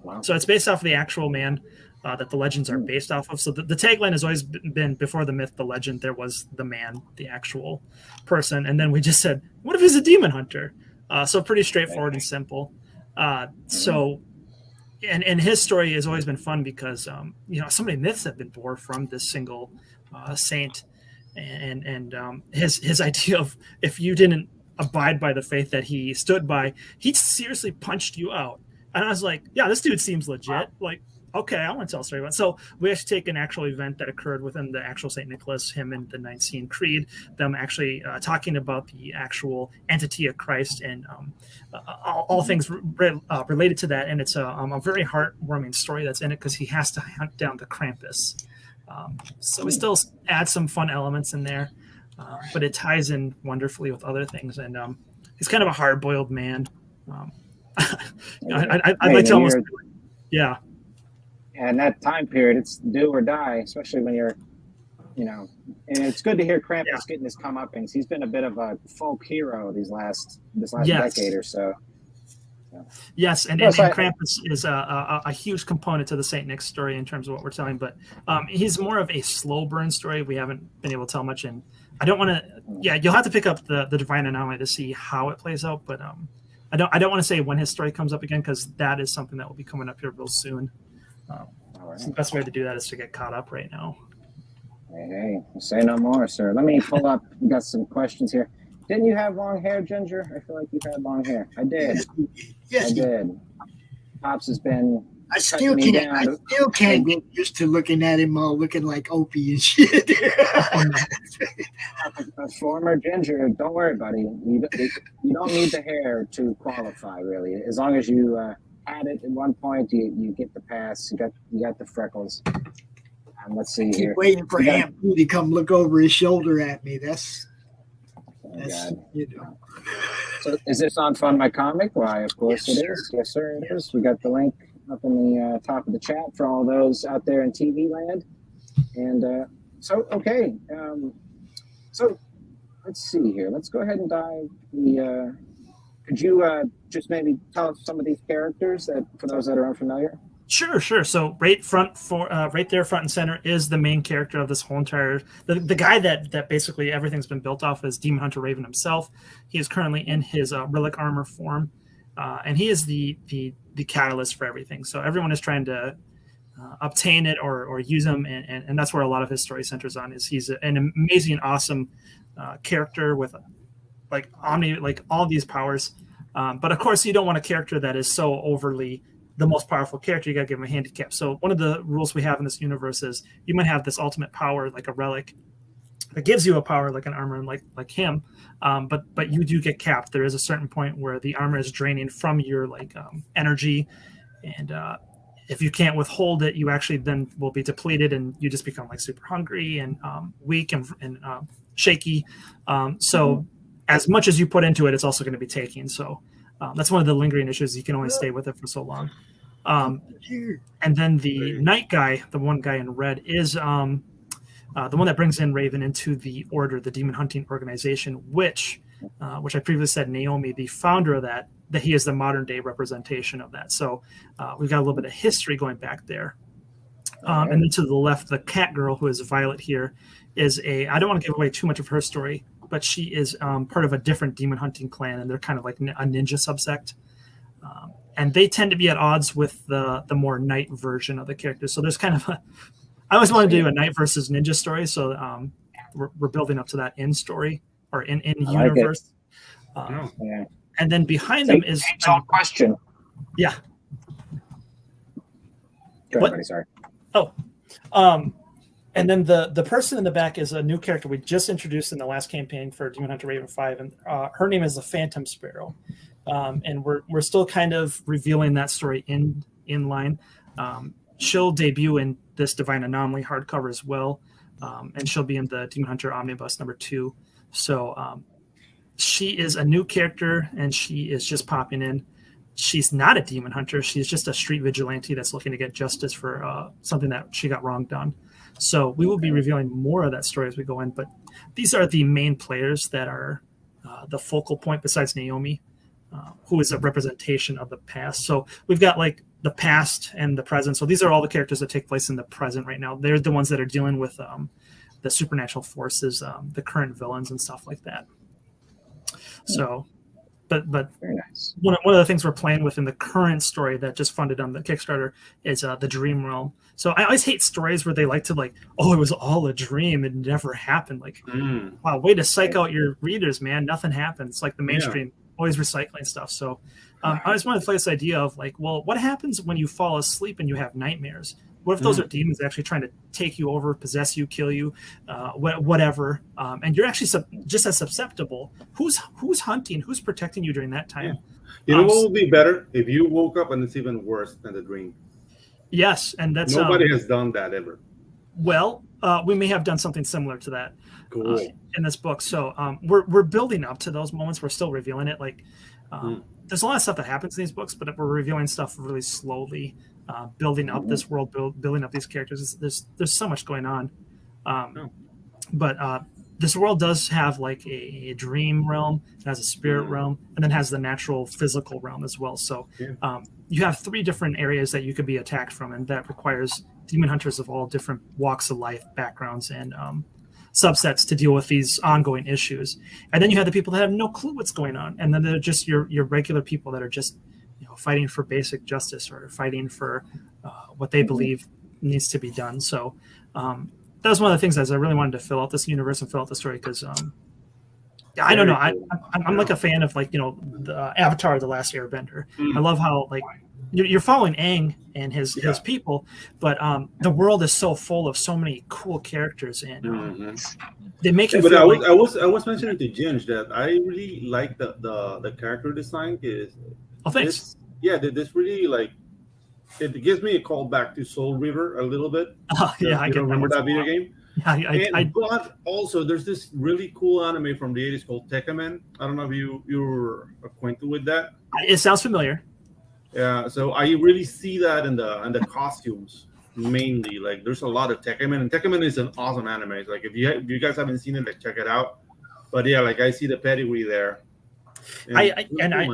Wow. So it's based off of the actual man that the legends are based off of. So the tagline has always been, before the myth, the legend, there was the man, the actual person. And then we just said, what if he's a demon hunter? So pretty straightforward and simple. So his story has always been fun because, so many myths have been born from this single saint. And his idea of, if you didn't abide by the faith that he stood by, he seriously punched you out. And I was like, yeah, this dude seems legit. Okay, I want to tell a story about it. So we actually take an actual event that occurred within the actual St. Nicholas, him and the Nicene Creed, them actually talking about the actual entity of Christ and all things related to that. And it's a very heartwarming story that's in it, because he has to hunt down the Krampus. So we still add some fun elements in there, but it ties in wonderfully with other things. And he's kind of a hard-boiled man. I'd like to almost, yeah. And that time period, it's do or die, especially when you're, and it's good to hear Krampus getting his comeuppance. He's been a bit of a folk hero this last decade or so. Yes, and Krampus is a huge component to the St. Nick's story in terms of what we're telling, but he's more of a slow burn story. We haven't been able to tell much, and I don't want to. Yeah, you'll have to pick up the Divine Anomaly to see how it plays out, but I don't want to say when his story comes up again, because that is something that will be coming up here real soon. So the best way to do that is to get caught up right now. Hey, say no more, sir. Let me pull up. We got some questions here. Didn't you have long hair, Ginger? I feel like you had long hair. I did. Yes, I did. Pops has been. I still can't get used to looking at him all looking like Opie and shit. A former Ginger. Don't worry, buddy. You don't need the hair to qualify, really. As long as you had it at one point, you get the pass. You got the freckles. Let's see here. Keep waiting for Aunt Boo to come look over his shoulder at me. That's you know. So is this on Fund My Comic? Why, of course it is. Yes, sir, it is. We got the link up in the top of the chat for all those out there in TV land. And so let's see here. Let's go ahead and dive could you just maybe tell us some of these characters that for those that are unfamiliar? Sure. So right there, front and center, is the main character of this whole entire the guy that basically everything's been built off is Demon Hunter Raven himself. He is currently in his relic armor form, and he is the catalyst for everything. So everyone is trying to obtain it or use him, and that's where a lot of his story centers on. Is he's an amazing, awesome character with like all these powers, but of course you don't want a character that is so overly the most powerful character. You got to give him a handicap. So one of the rules we have in this universe is you might have this ultimate power like a relic that gives you a power like an armor and like him, but you do get capped. There is a certain point where the armor is draining from your energy, and if you can't withhold it, you actually then will be depleted and you just become like super hungry and weak and shaky. So as much as you put into it, it's also going to be taking. So that's one of the lingering issues. You can only stay with it for so long. And then the night guy, the one guy in red, is the one that brings in Raven into the order, the demon hunting organization, which I previously said Naomi, the founder of that he is the modern day representation of that. So we've got a little bit of history going back there. And then to the left, the cat girl, who is Violet here, is I don't want to give away too much of her story, but she is part of a different demon hunting clan, and they're kind of like a ninja subsect. And they tend to be at odds with the more knight version of the characters. So there's kind of I always want to do a knight versus ninja story. So we're building up to that in story or in universe. And then behind them is age-old question. Yeah. Go ahead, buddy, sorry. Oh. And then the person in the back is a new character we just introduced in the last campaign for Demon Hunter Raven 5, and her name is the Phantom Sparrow. And we're still kind of revealing that story in line. She'll debut in this Divine Anomaly hardcover as well, and she'll be in the Demon Hunter Omnibus #2. So she is a new character, and she is just popping in. She's not a demon hunter. She's just a street vigilante that's looking to get justice for something that she got wrong done. So we will be revealing more of that story as we go in. But these are the main players that are the focal point besides Naomi, who is a representation of the past. So we've got like the past and the present. So these are all the characters that take place in the present right now. They're the ones that are dealing with the supernatural forces, the current villains and stuff like that. So, but very nice. One of the things we're playing with in the current story that just funded on the Kickstarter is the Dream Realm. So I always hate stories where they like to it was all a dream. It never happened. Wow, way to psych out your readers, man. Nothing happens. Like the mainstream, always recycling stuff. So I just wanted to play this idea of what happens when you fall asleep and you have nightmares? What if those are demons actually trying to take you over, possess you, kill you, whatever? And you're actually just as susceptible. Who's hunting? Who's protecting you during that time? You know what would be better? If you woke up and it's even worse than the dream. Yes, and that's nobody has done that ever. Well, we may have done something similar to that in this book. So we're building up to those moments. We're still revealing it. There's a lot of stuff that happens in these books, but we're revealing stuff really slowly. Building up this world, building up these characters. There's so much going on, but this world does have a dream realm, it has a spirit realm, and then has the natural physical realm as well. So you have 3 different areas that you could be attacked from, and that requires demon hunters of all different walks of life, backgrounds, and subsets to deal with these ongoing issues. And then you have the people that have no clue what's going on, and then they're just your regular people that are just fighting for basic justice or fighting for what they believe needs to be done. So that was one of the things as I really wanted to fill out this universe and fill out the story, because I don't know. Very cool. I'm like a fan of, like, the Avatar: The Last Airbender. Mm. I love how, like, you're following Aang and his people, but the world is so full of so many cool characters, and they make you But feel I was mentioning to Ginge that I really like the character design is thanks. this really, like, it gives me a call back to Soul River a little bit. Yeah, I you can remember that video game. Yeah, But also there's this really cool anime from the 80s called Tekkaman. I don't know if you're acquainted with that. it sounds familiar. Yeah, so I really see that in the costumes mainly. Like, there's a lot of Tekkaman, and Tekkaman is an awesome anime. It's like, if you guys haven't seen it, like, check it out. But yeah, like, I see the pedigree there.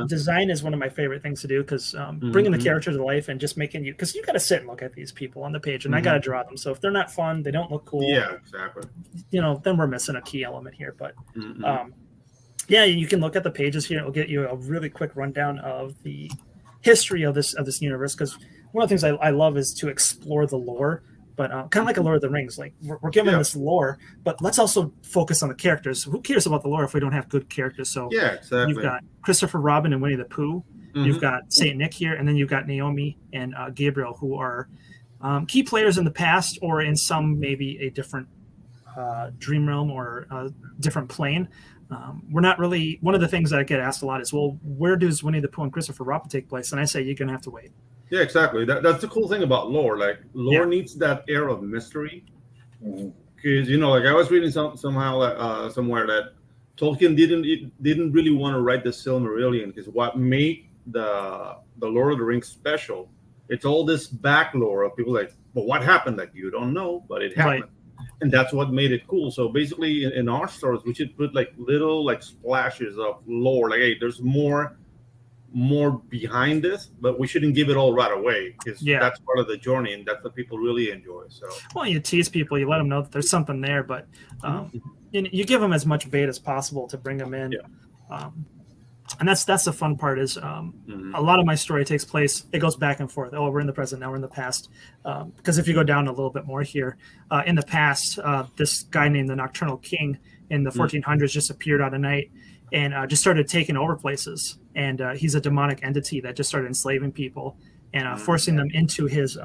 Design is one of my favorite things to do, because bringing the character to life and just making you, because you got to sit and look at these people on the page, and I got to draw them. So if they're not fun, they don't look cool. Yeah, exactly. Then we're missing a key element here. But yeah, you can look at the pages here. It'll get you a really quick rundown of the history of this universe, because one of the things I love is to explore the lore, but kind of like a Lord of the Rings. Like, we're given this lore, but let's also focus on the characters. Who cares about the lore if we don't have good characters? So yeah, exactly. You've got Christopher Robin and Winnie the Pooh. You've got Saint Nick here, and then you've got Naomi and Gabriel, who are key players in the past, or in some maybe a different dream realm or a different plane. We're not really, one of the things that I get asked a lot is, well, where does Winnie the Pooh and Christopher Robin take place? And I say, you're going to have to wait. Yeah, exactly. That's the cool thing about lore. Like, lore needs that air of mystery. Because, like, I was reading somewhere that Tolkien didn't really want to write the Silmarillion, because what made the Lord of the Rings special, it's all this back lore of people like, but what happened? Like, you don't know, but it happened. Right. And that's what made it cool. So basically, in our stories, we should put, like, little, like, splashes of lore. Like, hey, there's more behind this, but we shouldn't give it all right away, because that's part of the journey, and that's what people really enjoy. So, well, you tease people, you let them know that there's something there, but you give them as much bait as possible to bring them in. And that's the fun part is a lot of my story takes place, it goes back and forth. Oh, we're in the present, now we're in the past. Because if you go down a little bit more here, in the past, this guy named the Nocturnal King in the 1400s just appeared out of night and just started taking over places. And he's a demonic entity that just started enslaving people and forcing them into his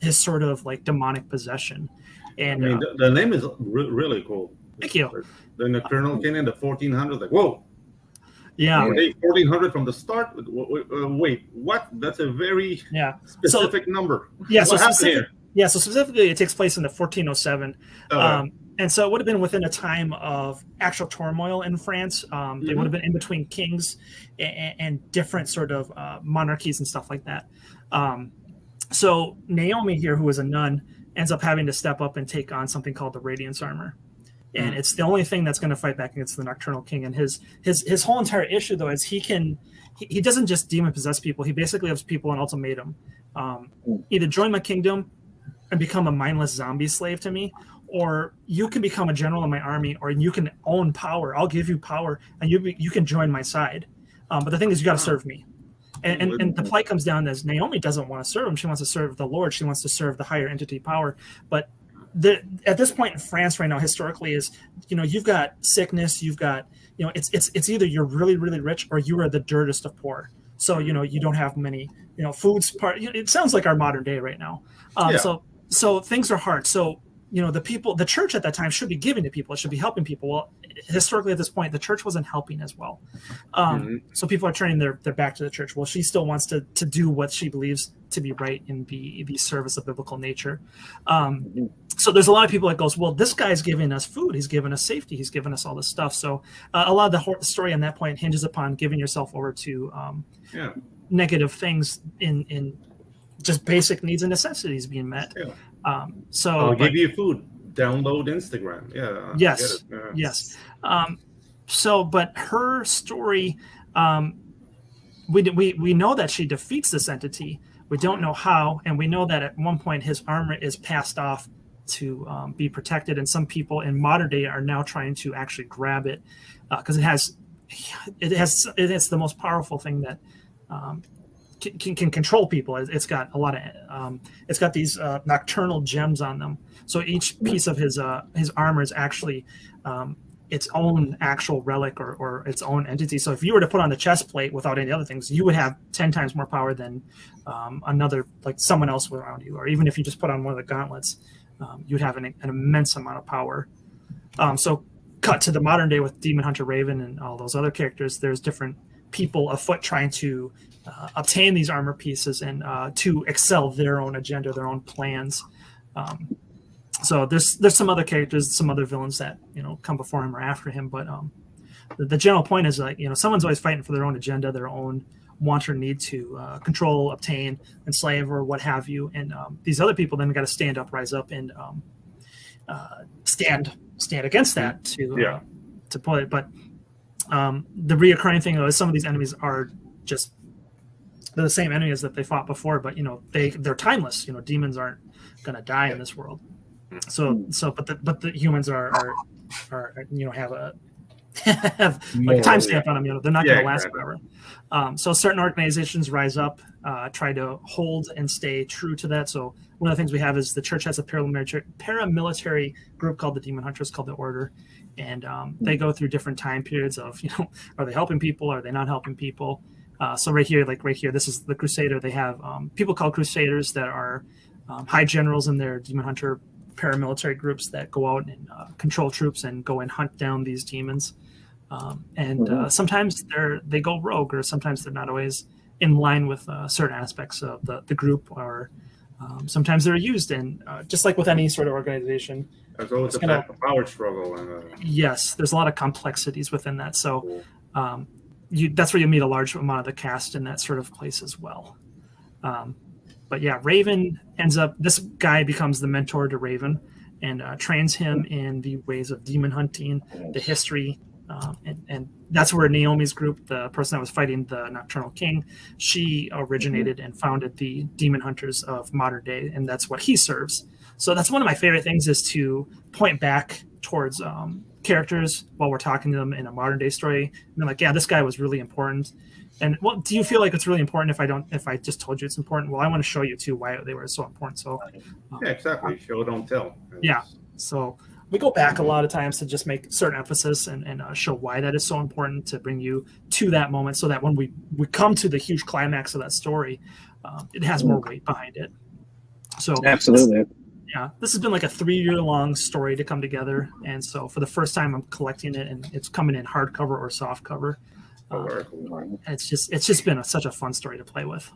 sort of, like, demonic possession. And I mean, the name is really cool. Thank you. The Nocturnal King in the 1400s, like, whoa. Yeah. 1400 from the start. Wait, what? That's a very specific number. Yeah. So specifically, it takes place in the 1407. And so it would have been within a time of actual turmoil in France. They would have been in between kings and different sort of monarchies and stuff like that. So Naomi here, who is a nun, ends up having to step up and take on something called the Radiance Armor. And it's the only thing that's going to fight back against the Nocturnal King. And his whole entire issue, though, is he doesn't just demon possess people. He basically gives people an ultimatum: either join my kingdom and become a mindless zombie slave to me, or you can become a general in my army, or you can own power. I'll give you power, and you can join my side. But the thing is, you got to serve me. And the plight comes down as Naomi doesn't want to serve him. She wants to serve the Lord. She wants to serve the higher entity power. But at this point in France right now, historically, is, you've got sickness, you've got, it's either you're really, really rich or you are the dirtiest of poor. So, you don't have many, foods it sounds like our modern day right now. So things are hard. So, the church at that time should be giving to people. It should be helping people. Well, historically at this point, the church wasn't helping as well. So people are turning their back to the church. Well, she still wants to do what she believes to be right in the service of biblical nature. So there's a lot of people that goes, well, this guy's giving us food. He's giving us safety. He's giving us all this stuff. So a lot of the story on that point hinges upon giving yourself over to negative things in just basic needs and necessities being met. So I'll give you food. Download Instagram. Yes. But her story, we know that she defeats this entity. We don't know how, and we know that at one point his armor is passed off to be protected, and some people in modern day are now trying to actually grab it because it's the most powerful thing that can control people. It's got a lot of it's got these nocturnal gems on them. So each piece of his armor is actually its own actual relic or its own entity. So if you were to put on the chest plate without any other things, you would have 10 times more power than another, like someone else around you. Or even if you just put on one of the gauntlets, you'd have an immense amount of power. So cut to the modern day with Demon Hunter Raven and all those other characters, there's different people afoot trying to obtain these armor pieces and to excel their own agenda, their own plans. So there's some other characters, some other villains that come before him or after him, but the general point is like someone's always fighting for their own agenda, their own want or need to control, obtain, enslave, or what have you, and these other people then got to stand up, rise up, and stand against that to put it. But the reoccurring thing is some of these enemies are just they're the same enemies that they fought before, but they're timeless. Demons aren't going to die in this world. So but the humans are have a like a timestamp on them. They're not going to last forever. So certain organizations rise up, try to hold and stay true to that. So one of the things we have is the church has a paramilitary group called the Demon Hunters, called the Order, and they go through different time periods of are they helping people, are they not helping people? So right here, this is the Crusader. They have people called Crusaders that are high generals in their Demon Hunter paramilitary groups that go out and control troops and go and hunt down these demons. Sometimes they go rogue, or sometimes they're not always in line with certain aspects of the group, or sometimes they're used. And just like with any sort of organization, there's always a power struggle. Yes, there's a lot of complexities within that. So that's where you meet a large amount of the cast in that sort of place as well. But yeah, Raven this guy becomes the mentor to Raven and trains him in the ways of demon hunting, the history. And that's where Naomi's group, the person that was fighting the Nocturnal King, she originated and founded the Demon Hunters of modern day, and that's what he serves. So that's one of my favorite things, is to point back towards characters while we're talking to them in a modern day story. And they're like, yeah, this guy was really important. And do you feel like it's really important if I just told you it's important? Well, I want to show you too why they were so important. So yeah, exactly. Show, don't tell. Yeah. So we go back a lot of times to just make certain emphasis and show why that is so important, to bring you to that moment, so that when we come to the huge climax of that story, it has more weight behind it. So absolutely. This has been like a 3-year-long story to come together, and so for the first time, I'm collecting it, and it's coming in hardcover or softcover. It's just been such a fun story to play with.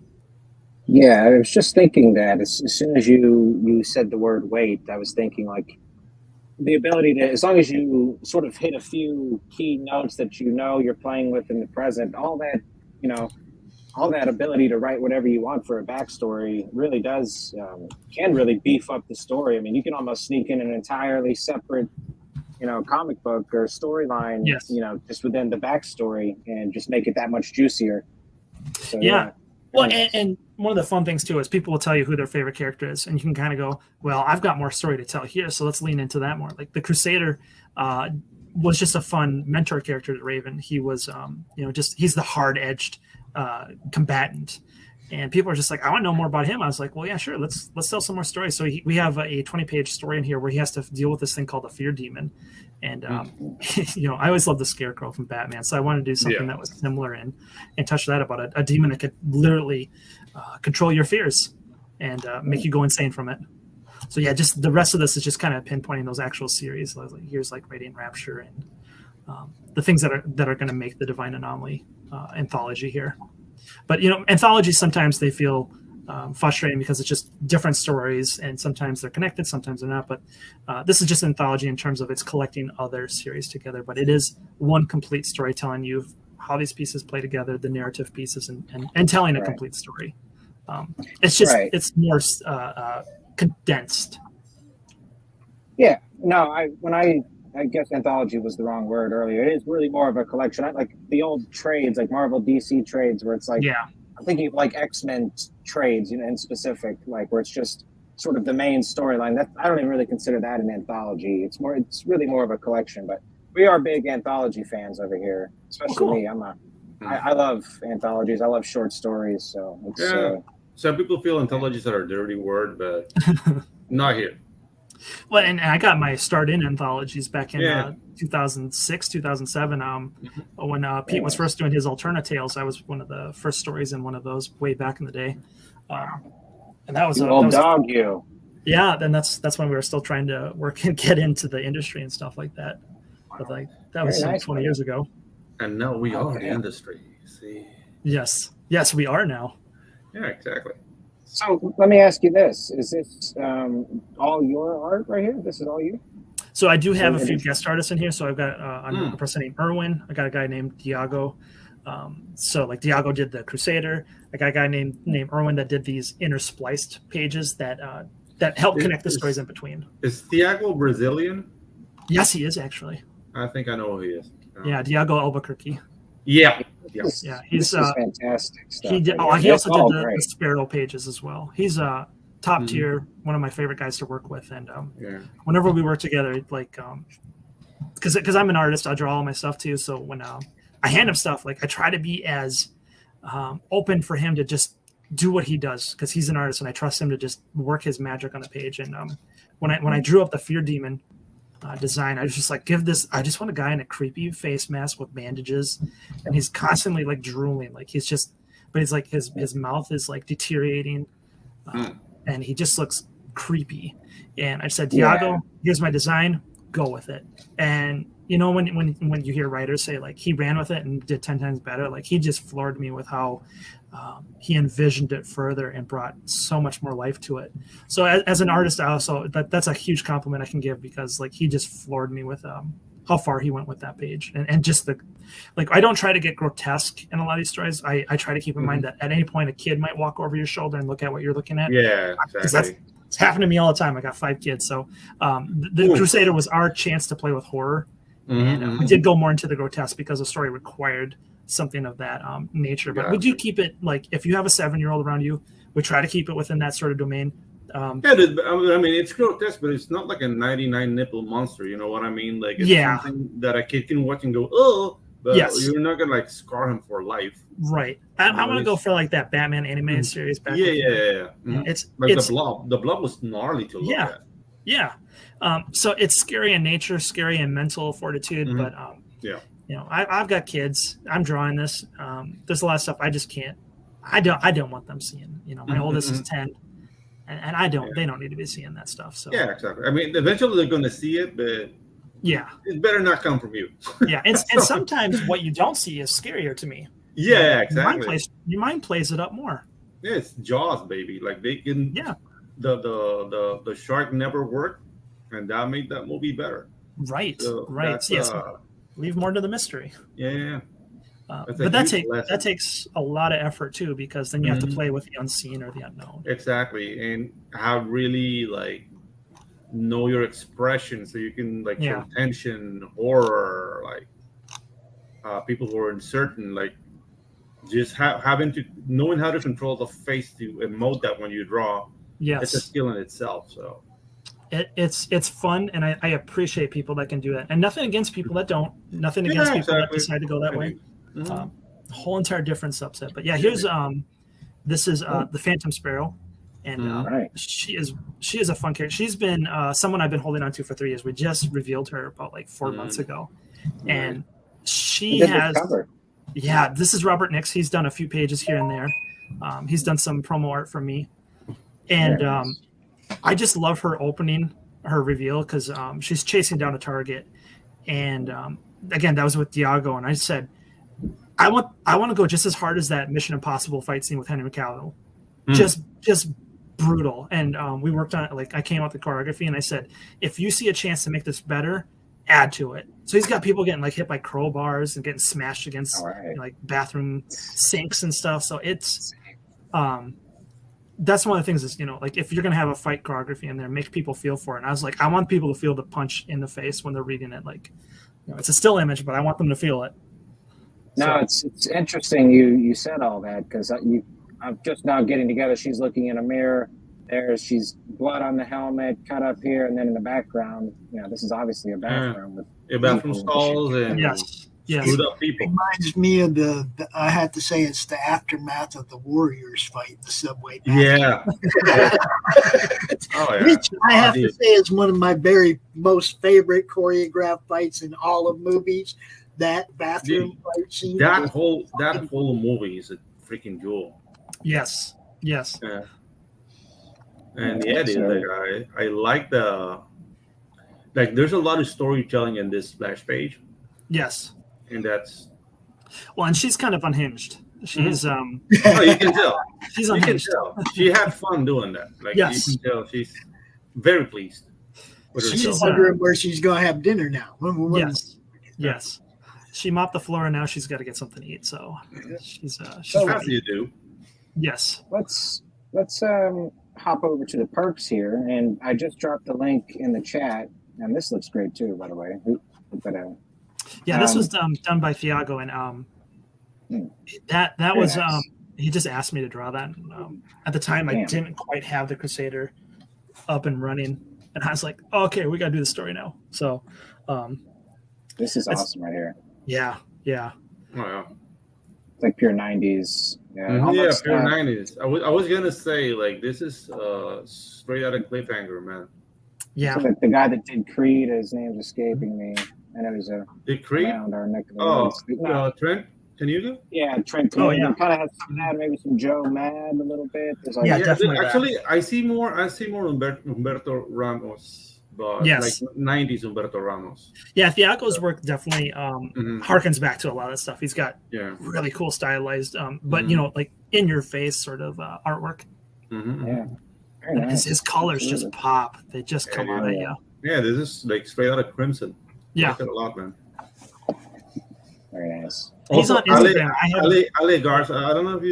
Yeah, I was just thinking that as soon as you said the word weight, I was thinking like the ability to, as long as you sort of hit a few key notes that you're playing with in the present, all that ability to write whatever you want for a backstory really does can really beef up the story. I mean, you can almost sneak in an entirely separate comic book or storyline, yes, just within the backstory, and just make it that much juicier. So, yeah. Well, and one of the fun things too is people will tell you who their favorite character is, and you can kind of go, well, I've got more story to tell here, so let's lean into that more. Like the Crusader was just a fun mentor character to Raven. He was, he's the hard-edged combatant. And people are just like, I want to know more about him. I was like, well, yeah, sure. Let's tell some more stories. So we have a 20-page story in here where he has to deal with this thing called the Fear Demon. And, I always loved the Scarecrow from Batman. So I wanted to do something that was similar and touch that about a demon that could literally control your fears and make you go insane from it. So, yeah, just the rest of this is just kind of pinpointing those actual series. Like, here's like Radiant Rapture and the things that are going to make the Divine Anomaly anthology here. But, anthologies, sometimes they feel frustrating because it's just different stories, and sometimes they're connected, sometimes they're not. But this is just an anthology in terms of it's collecting other series together. But it is one complete story telling you how these pieces play together, the narrative pieces, and telling a complete story. It's just it's more condensed. Yeah. No, I guess anthology was the wrong word earlier. It is really more of a collection. Like the old trades, like Marvel DC trades, where it's like, I'm thinking of like X-Men trades, in specific, like where it's just sort of the main storyline. That I don't even really consider that an anthology. It's really more of a collection. But we are big anthology fans over here, especially me. I love anthologies. I love short stories. So it's, some people feel anthologies are a dirty word, but not here. Well, and I got my start in anthologies back in 2006, 2007. When Pete was first doing his Alterna Tales, I was one of the first stories in one of those way back in the day. And that was you. Yeah, then that's when we were still trying to work and get into the industry and stuff like that. But like that was 20 years ago. And now we are the industry. See? Yes, we are now. Yeah, exactly. So let me ask you this: is this all your art right here? This is all you? So I do have a few guest artists in here. So I've got a person named Erwin. I got a guy named Diago. So like Diago did the Crusader. I got a guy named Erwin that did these interspliced pages that help connect the stories in between. Is Diago Brazilian? Yes, he is actually. I think I know who he is. Yeah, Diago Albuquerque. Yeah. Yeah, he's fantastic stuff. He also did the Sparrow pages as well. He's top tier, one of my favorite guys to work with. And whenever we work together, like because I'm an artist, I draw all my stuff too. So when I hand him stuff, like I try to be as open for him to just do what he does because he's an artist and I trust him to just work his magic on the page. And when I drew up the Fear Demon design, I was just like, I just want a guy in a creepy face mask with bandages, and he's constantly like drooling, like he's like his mouth is like deteriorating, and he just looks creepy. And I said, Diago, here's my design, go with it. And you know, when you hear writers say like he ran with it and did 10 times better, like he just floored me with how he envisioned it further and brought so much more life to it. So as an artist, I also that's a huge compliment I can give because like he just floored me with how far he went with that page and just I don't try to get grotesque in a lot of these stories. I try to keep in mind that at any point a kid might walk over your shoulder and look at what you're looking at. Yeah, exactly. It's happened to me all the time. I got 5 kids, so the Crusader was our chance to play with horror. And we did go more into the grotesque because the story required something of that nature. But we do keep it, like, if you have a 7-year-old around you, we try to keep it within that sort of domain. I mean, it's grotesque, but it's not like a 99 nipple monster. You know what I mean? Like, it's something that a kid can watch and go, oh, but you're not going to, like, scar him for life. Right. I want to go for, like, that Batman animated series. Back It's like the Blob. The Blob was gnarly to look at. Yeah. So it's scary in nature, scary in mental fortitude, but you know, I've got kids. I'm drawing this. There's a lot of stuff I just can't. I don't want them seeing. You know, my oldest is 10, and I don't. They don't need to be seeing that stuff. So exactly. I mean, eventually they're going to see it, but it better not come from you. and sometimes what you don't see is scarier to me. Yeah, exactly. Your mind plays it up more. Yeah, it's Jaws, baby. Like they can. Yeah. The shark never worked, and that made that movie better. Right. So yes. Leave more to the mystery. Yeah. But that takes a lot of effort too, because then you have to play with the unseen or the unknown. Exactly, and have really like know your expression so you can like show tension, horror, like people who are uncertain, like just knowing how to control the face to emote that when you draw. Yes, it's a skill in itself. So it's fun, and I appreciate people that can do that. And nothing against people that don't. Nothing against people that decide to go that way. A whole entire different subset. But here's this is the Phantom Sparrow, and she is a fun character. She's been someone I've been holding on to for 3 years. We just revealed her about like 4 months ago, and she has. This is Robert Nix. He's done a few pages here and there. He's done some promo art for me. And I just love her opening her reveal because she's chasing down a target. And again, that was with Diago. And I said, I want to go just as hard as that Mission Impossible fight scene with Henry Cavill. Just brutal. And we worked on it. Like I came out with the choreography and I said, if you see a chance to make this better, add to it. So he's got people getting like hit by crowbars and getting smashed against like bathroom sinks and stuff. So it's that's one of the things is, you know, like if you're going to have a fight choreography in there, make people feel for it. And I was like, I want people to feel the punch in the face when they're reading it. Like, you know, it's a still image, but I want them to feel it. No, it's interesting you said all that because I'm just now getting together. She's looking in a mirror. She's blood on the helmet, cut up here, and then in the background, you know, this is obviously a bathroom with bathroom stalls and screwed up people. It reminds me of the I had to say it's the aftermath of the Warriors fight, the subway. Oh yeah. Which I have to dude. say is one of my very most favorite choreographed fights in all of movies. That bathroom fight scene. That whole movie is a freaking jewel. Yes. Yes. Yeah. And yeah, dude, like I like there's a lot of storytelling in this splash page, Yes. and that's Well, and she's kind of unhinged. She's oh, you can tell. she's You can unhinged. tell. She had fun doing that. Like Yes. you can tell she's very pleased with She's herself. wondering where she's going to have dinner now. Yes. Yes. She mopped the floor and now she's got to get something to eat. So she's As ready. you do. Yes. Let's hop over to the perks here, and I just dropped the link in the chat, and this looks great too, by the way. Yeah, this was done by Thiago, and that was nice. he just asked me to draw that. And, at the time, I didn't quite have the Crusader up and running, and I was like, oh, "Okay, we got to do the story now." So, this is awesome right here. Yeah. Oh, yeah. It's like pure '90s. Yeah, Yeah, almost, pure 90s. I was gonna say like this is straight out of Cliffhanger, man. Yeah. So the guy that did Creed, his name's escaping me. I know he's Did Creed? around our neck of the Oh, woods. No, Trent Canuga? yeah, Trent. Oh, yeah. Kind of has some of that, maybe some Joe Mad a little bit. There's like, Yeah, definitely. Actually, I see more Humberto Ramos, but Yes. like 90s Humberto Ramos. Yeah, Thiago's work definitely harkens back to a lot of stuff. He's got Yeah. really cool stylized, but you know, like in your face sort of artwork. Mm-hmm. yeah, very And nice. his colors just Absolutely. pop. They just come out at you. Yeah, this is like straight out of Crimson. Yeah. I like it a lot, man. Very nice. He's on Instagram. Ale Garza. I don't know if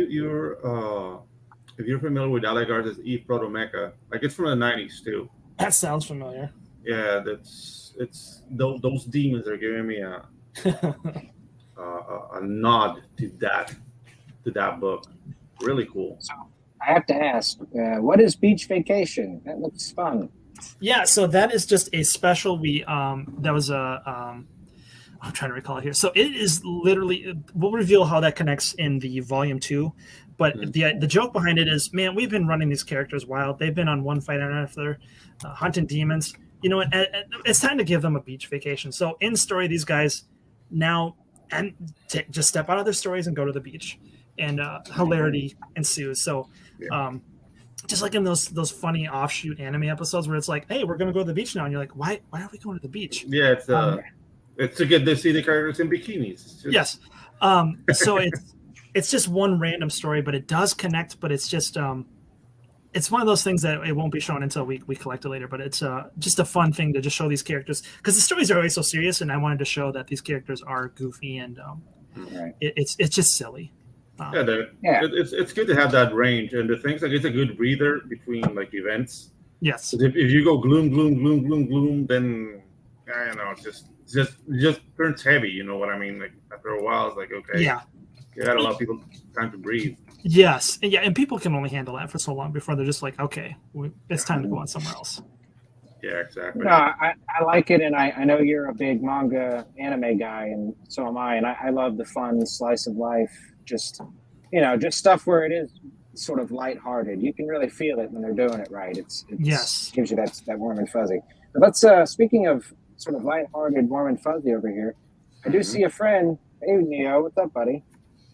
you're familiar with Ale Garza's Eve Protomecha. Like it's from the 90s too. That sounds familiar. Yeah, it's those demons are giving me a nod to that book. Really cool. So I have to ask, what is Beach Vacation? That looks fun. Yeah, so that is just a special. That was I'm trying to recall it here. So it is literally. We'll reveal how that connects in the volume 2, but the joke behind it is, man, we've been running these characters wild. They've been on one fight after hunting demons. You know what? It's time to give them a beach vacation. So in story, these guys now just step out of their stories and go to the beach, and hilarity ensues. So. Just like in those funny offshoot anime episodes where it's like, hey, we're gonna go to the beach now, and you're like, why are we going to the beach? Yeah, it's to get to see the characters in bikinis. Yes. So it's just one random story, but it does connect. But it's just it's one of those things that it won't be shown until we collect it later. But it's just a fun thing to just show these characters, because the stories are always so serious, and I wanted to show that these characters are goofy and it's just silly. It's good to have that range, and the things like it's a good breather between like events. Yes. If you go gloom, then I don't know, it just turns heavy. You know what I mean? Like after a while, it's like okay, Yeah. you gotta allow people time to breathe. Yes, and people can only handle that for so long before they're just like, okay, it's time to go on somewhere else. Yeah, exactly. No, I like it, and I know you're a big manga anime guy, and so am I, and I love the fun slice of life, just stuff where it is sort of lighthearted. You can really feel it when they're doing it right. It's Yes. gives you that warm and fuzzy. But let's speaking of sort of lighthearted, warm and fuzzy over here, I do see a friend. Hey Neo, what's up, buddy?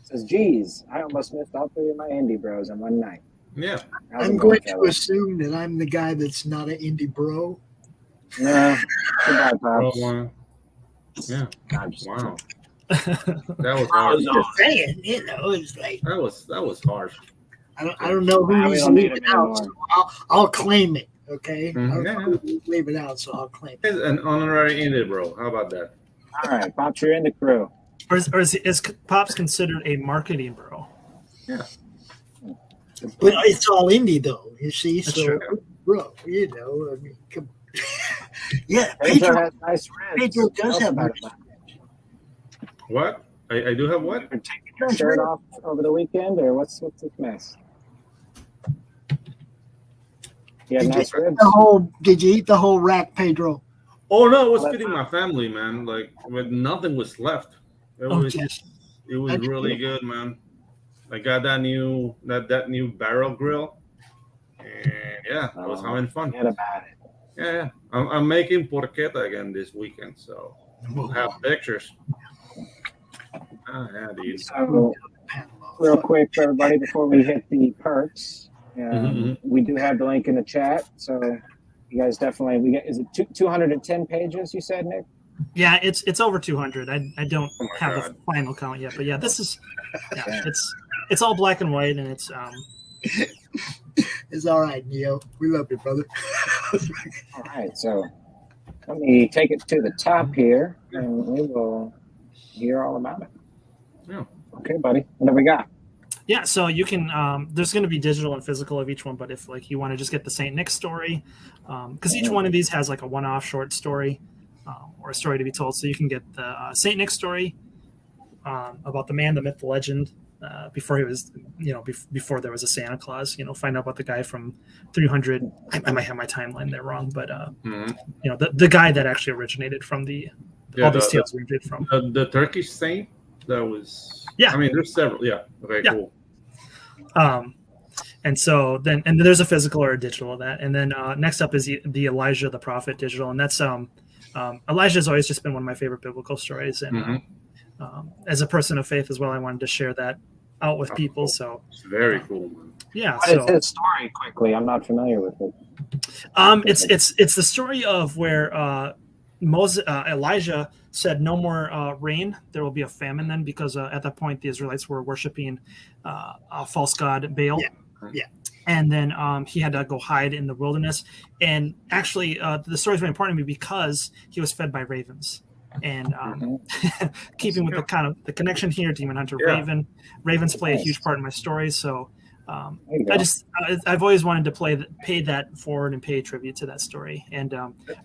Says, geez, I almost missed all 3 of my indie bros in one night. Yeah. How's I'm it going, going to fellas? assume that I'm the guy that's not an indie bro. No, goodbye, Pops. Yeah. I'm just- Wow. That was I harsh. was just saying, it's like That was harsh. I don't know Wow, who we he's don't need leaving him out, so I'll claim it. Okay, Mhm. I don't Yeah, know who he's leaving out, so I'll claim it. It's an honorary indie, bro. How about that? All right, Pops, you're in the crew. Or is Pops considered a marketing bro? Yeah. But it's all indie though, you see. That's So, true. bro, I mean, come on. Yeah, Pedro Pedro has nice ribs. Pedro does Tell have about nice it. What? I do have what? You're taking your shirt off over the weekend, or what's this mess? You have nice ribs. Did you eat the whole rack, Pedro? Oh no, it was feeding my family, man. Like, with nothing was left. It was geez. it was really good, man. I got that new barrel grill. And yeah, I was having fun. Forget about it. Yeah. I'm making porchetta again this weekend, so we'll have pictures. Yeah, dude. So, real quick for everybody before we hit the perks, we do have the link in the chat. So, you guys definitely is it 210 pages? You said, Nick? Yeah, it's over 200. I don't have God. the final count yet, but yeah, this is it's all black and white, and it's It's all right, Neo. We love you, brother. All right, so let me take it to the top here, and we will hear all about it. Yeah. Okay, buddy. What do we got? Yeah, so you can. There's going to be digital and physical of each one, but if like you want to just get the Saint Nick story, because each one of these has like a one-off short story or a story to be told, so you can get the Saint Nick story about the man, the myth, the legend. Before he was, before there was a Santa Claus, find out about the guy from 300. I might have my timeline there wrong, but the guy that actually originated from all these tales originated from the Turkish saint. That was yeah. I mean, there's several. Yeah. Okay. Yeah. Cool. And so then there's a physical or a digital of that, and then next up is the Elijah the Prophet digital, and that's Elijah has always just been one of my favorite biblical stories, and as a person of faith as well, I wanted to share that out with people. So it's very cool. Yeah. What is his story? Quickly, I'm not familiar with it. It's the story of where Elijah said, "No more rain. There will be a famine then," because at that point the Israelites were worshiping a false god Baal. Yeah. And then he had to go hide in the wilderness. And actually, the story is very important to me because he was fed by ravens. And keeping with the kind of the connection here, Demon Hunter, Ravens play a huge part in my story. So I've always wanted to pay that forward and pay tribute to that story. And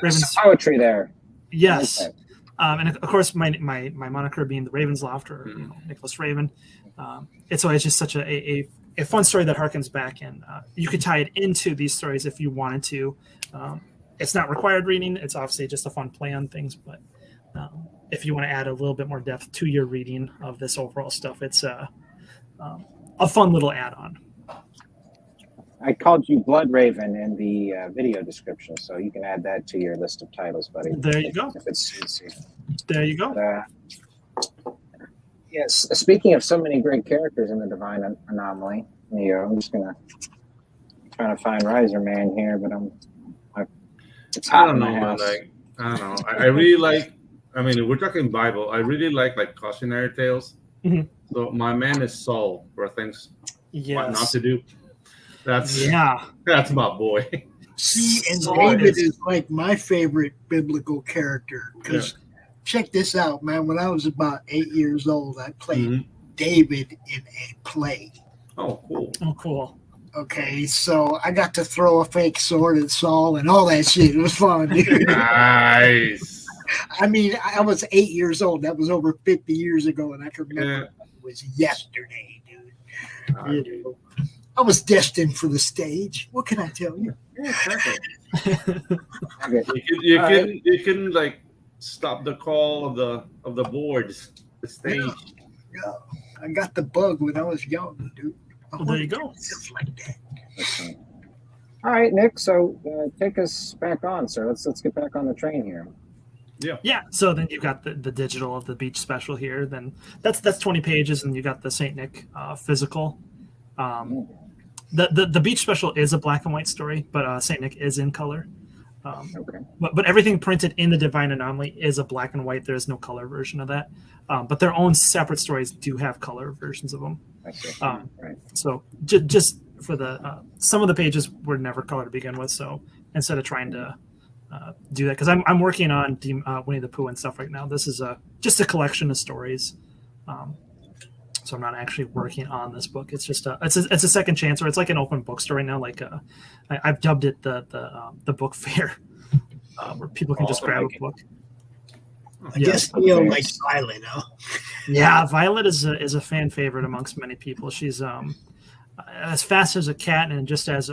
Ravens poetry there. Yes. Okay. And of course, my moniker being the Ravens Loft or Nicholas Raven. It's always just such a fun story that harkens back, and you could tie it into these stories if you wanted to. It's not required reading. It's obviously just a fun play on things, but if you want to add a little bit more depth to your reading of this overall stuff, it's a fun little add-on. I called you Blood Raven in the video description, so you can add that to your list of titles, buddy. There you go. There you go. Yes. Speaking of so many great characters in the Divine Anomaly, Neo, I'm just trying to find Riser Man here, but it's hot in my house. I don't know. I really like. I mean, if we're talking Bible, I really like cautionary tales. Mm-hmm. So my man is Saul for things what not to do. That's my boy. See, and David is like my favorite biblical character because check this out, man. When I was about 8 years old, I played David in a play. Oh, cool. Oh, cool. Okay, so I got to throw a fake sword at Saul and all that shit. It was fun, dude. Nice. I mean, I was 8 years old. That was over 50 years ago, and I can remember it was yesterday, dude. I was destined for the stage. What can I tell you? Yeah, perfect. You can like stop the call of the boards, the stage. Yeah, I got the bug when I was young, dude. Well, there you go. Like that. All right, Nick. So take us back on, sir. Let's get back on the train here. Yeah. So then you've got the digital of the beach special here. Then that's 20 pages, and you got the Saint Nick physical. The beach special is a black and white story, but Saint Nick is in color. But everything printed in the Divine Anomaly is a black and white. There is no color version of that. But their own separate stories do have color versions of them. Right. So just for the some of the pages were never color to begin with. So instead of trying to do that, because I'm working on Winnie the Pooh and stuff right now. This is just a collection of stories. So I'm not actually working on this book. It's just it's a second chance, or it's like an open bookstore right now. Like I've dubbed it the book fair, where people can just grab a book. I guess like Violet, huh? Yeah, Violet is a fan favorite amongst many people. She's as fast as a cat, and just as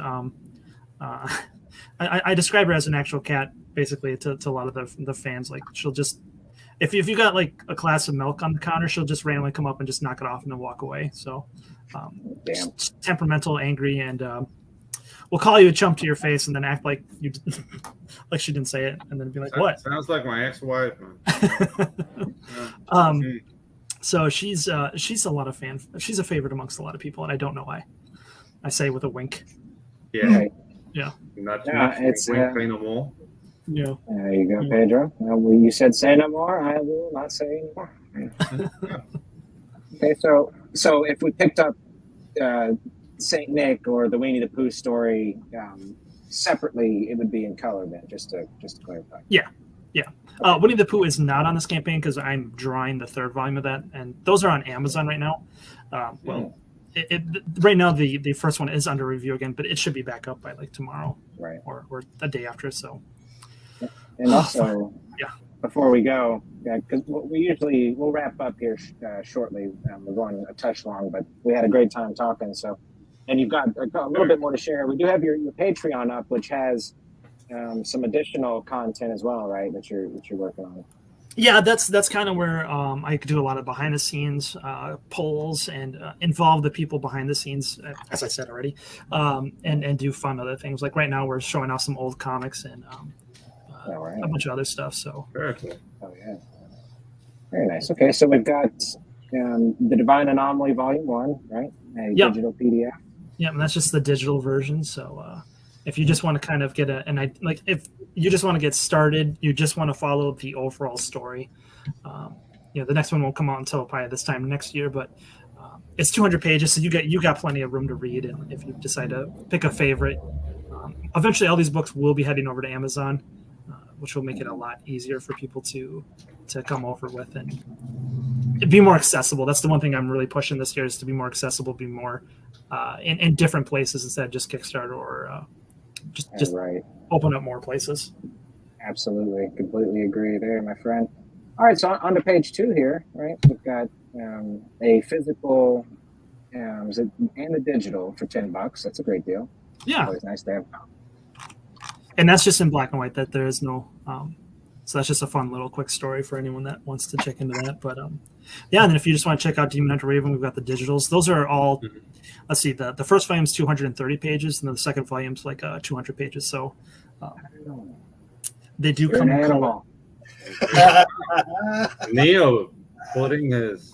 I describe her as an actual cat, basically to a lot of the fans. Like she'll just if you got like a glass of milk on the counter, she'll just randomly come up and just knock it off and then walk away. So temperamental, angry, and we'll call you a chump to your face and then act like you like she didn't say it, and then be like, what? Sounds like my ex-wife, man. So she's a lot of she's a favorite amongst a lot of people, and I don't know why. I say with a wink. Yeah. Yeah. Not too much. It's wink, say no more. Yeah. There you go, Pedro. You said say no more. I will not say anymore. Okay, so if we picked up Saint Nick or the Winnie the Pooh story separately, it would be in color then, just to clarify. Yeah. Winnie the Pooh is not on this campaign because I'm drawing the third volume of that, and those are on Amazon right now. Right now the first one is under review again, but it should be back up by like tomorrow, right, or the day after. So, and also, before we go, because we'll wrap up here shortly. We're going a touch long, but we had a great time talking. So, and you've got a little bit more to share. We do have your Patreon up, which has some additional content as well, right? That you're working on. Yeah, that's kind of where I could do a lot of behind the scenes polls and involve the people behind the scenes, as I said already, and do fun other things. Like right now, we're showing off some old comics and a bunch of other stuff. So very cool. Oh yeah, very nice. Okay, so we've got the Divine Anomaly Volume 1, right? A digital PDF. Yeah, and that's just the digital version. So if you just want to kind of get if you just want to get started, you just want to follow the overall story. The next one won't come out until probably this time next year, but it's 200 pages, so you got plenty of room to read. And if you decide to pick a favorite, eventually all these books will be heading over to Amazon, which will make it a lot easier for people to come over with and be more accessible. That's the one thing I'm really pushing this year, is to be more accessible, be more in different places instead of just Kickstarter or just right. Open up more places. Absolutely. Completely agree there, my friend. All right, so on to page 2 here, right? We've got a physical and a digital for $10. That's a great deal. Yeah. Always nice to have. And that's just in black and white, that there is no so that's just a fun little quick story for anyone that wants to check into that. But and then if you just want to check out Demon Hunter Raven, we've got the digitals. Those are all let's see, the first volume is 230 pages, and then the second volume is like 200 pages. So they do come in color. Neo putting his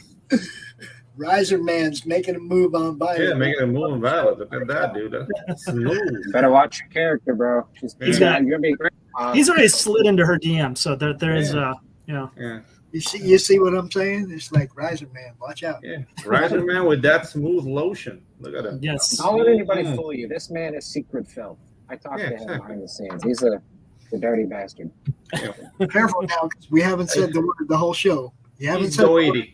Riser Man's making a move on Violet. Yeah, making a move on Violet. Look at that, dude. That's smooth. Better watch your character, bro. You're gonna be great. He's already slid into her DM, so there is Yeah. You see what I'm saying? It's like Riser Man. Watch out. Yeah. Riser Man with that smooth lotion. Look at him. Yes. Don't let anybody fool you. This man is secret filth. I talked to him behind the scenes. He's a dirty bastard. Careful now, because we haven't said the word the whole show. You haven't said doity.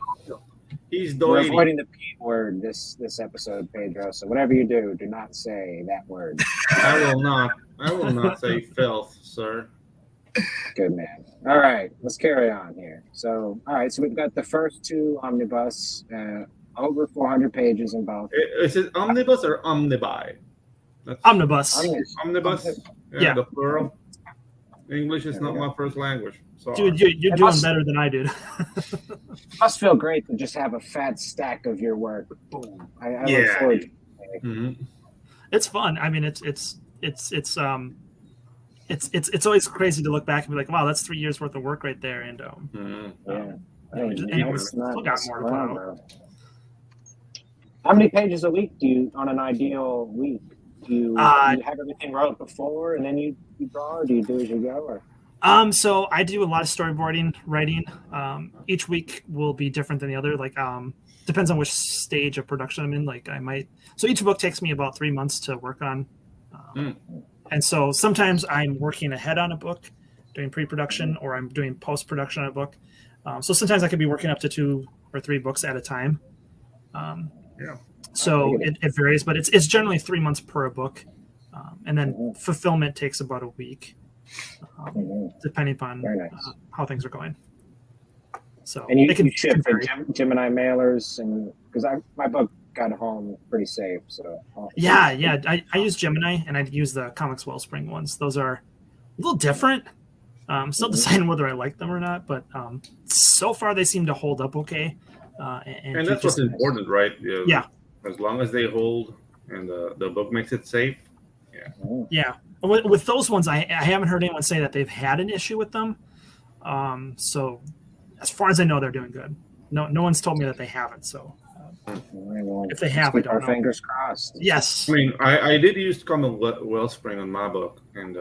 He's We're doity. avoiding the P word this episode, Pedro. So whatever you do not say that word. I will not say filth, sir. Good man. All right, let's carry on here. So, all right, so we've got the first 2 omnibus, over 400 pages in both. Is it omnibus or omnibi? Omnibus. Omnibus? Yeah. The plural. English is not my first language. Sorry. Dude, you're doing better than I did. It must feel great to just have a fat stack of your work. Boom. I look forward to it. Mm-hmm. It's fun. I mean, it's always crazy to look back and be like, wow, that's 3 years worth of work right there. And It's still got more to put out. How many pages a week do you, on an ideal week? Do you have everything wrote before and then you draw, or do you do as you go? Or so I do a lot of storyboarding, writing. Each week will be different than the other. Like depends on which stage of production I'm in. Like so each book takes me about 3 months to work on. And so sometimes I'm working ahead on a book, doing pre-production, or I'm doing post-production on a book. So sometimes I could be working up to 2 or 3 books at a time. So it varies, but it's generally 3 months per book. And then fulfillment takes about a week, depending upon how things are going. So and you ship for Gemini mailers, and because my book got home pretty safe. So I use Gemini, and I use the Comics Wellspring ones. Those are a little different. Still deciding whether I like them or not, but so far they seem to hold up okay. And that's what's important, right? Yeah. As long as they hold and the book makes it safe, Yeah. With those ones, I haven't heard anyone say that they've had an issue with them. So as far as I know, they're doing good. No one's told me that they haven't. So if they have, I keep don't our know. fingers crossed. Yes. I mean, I did use Common Wellspring on my book, and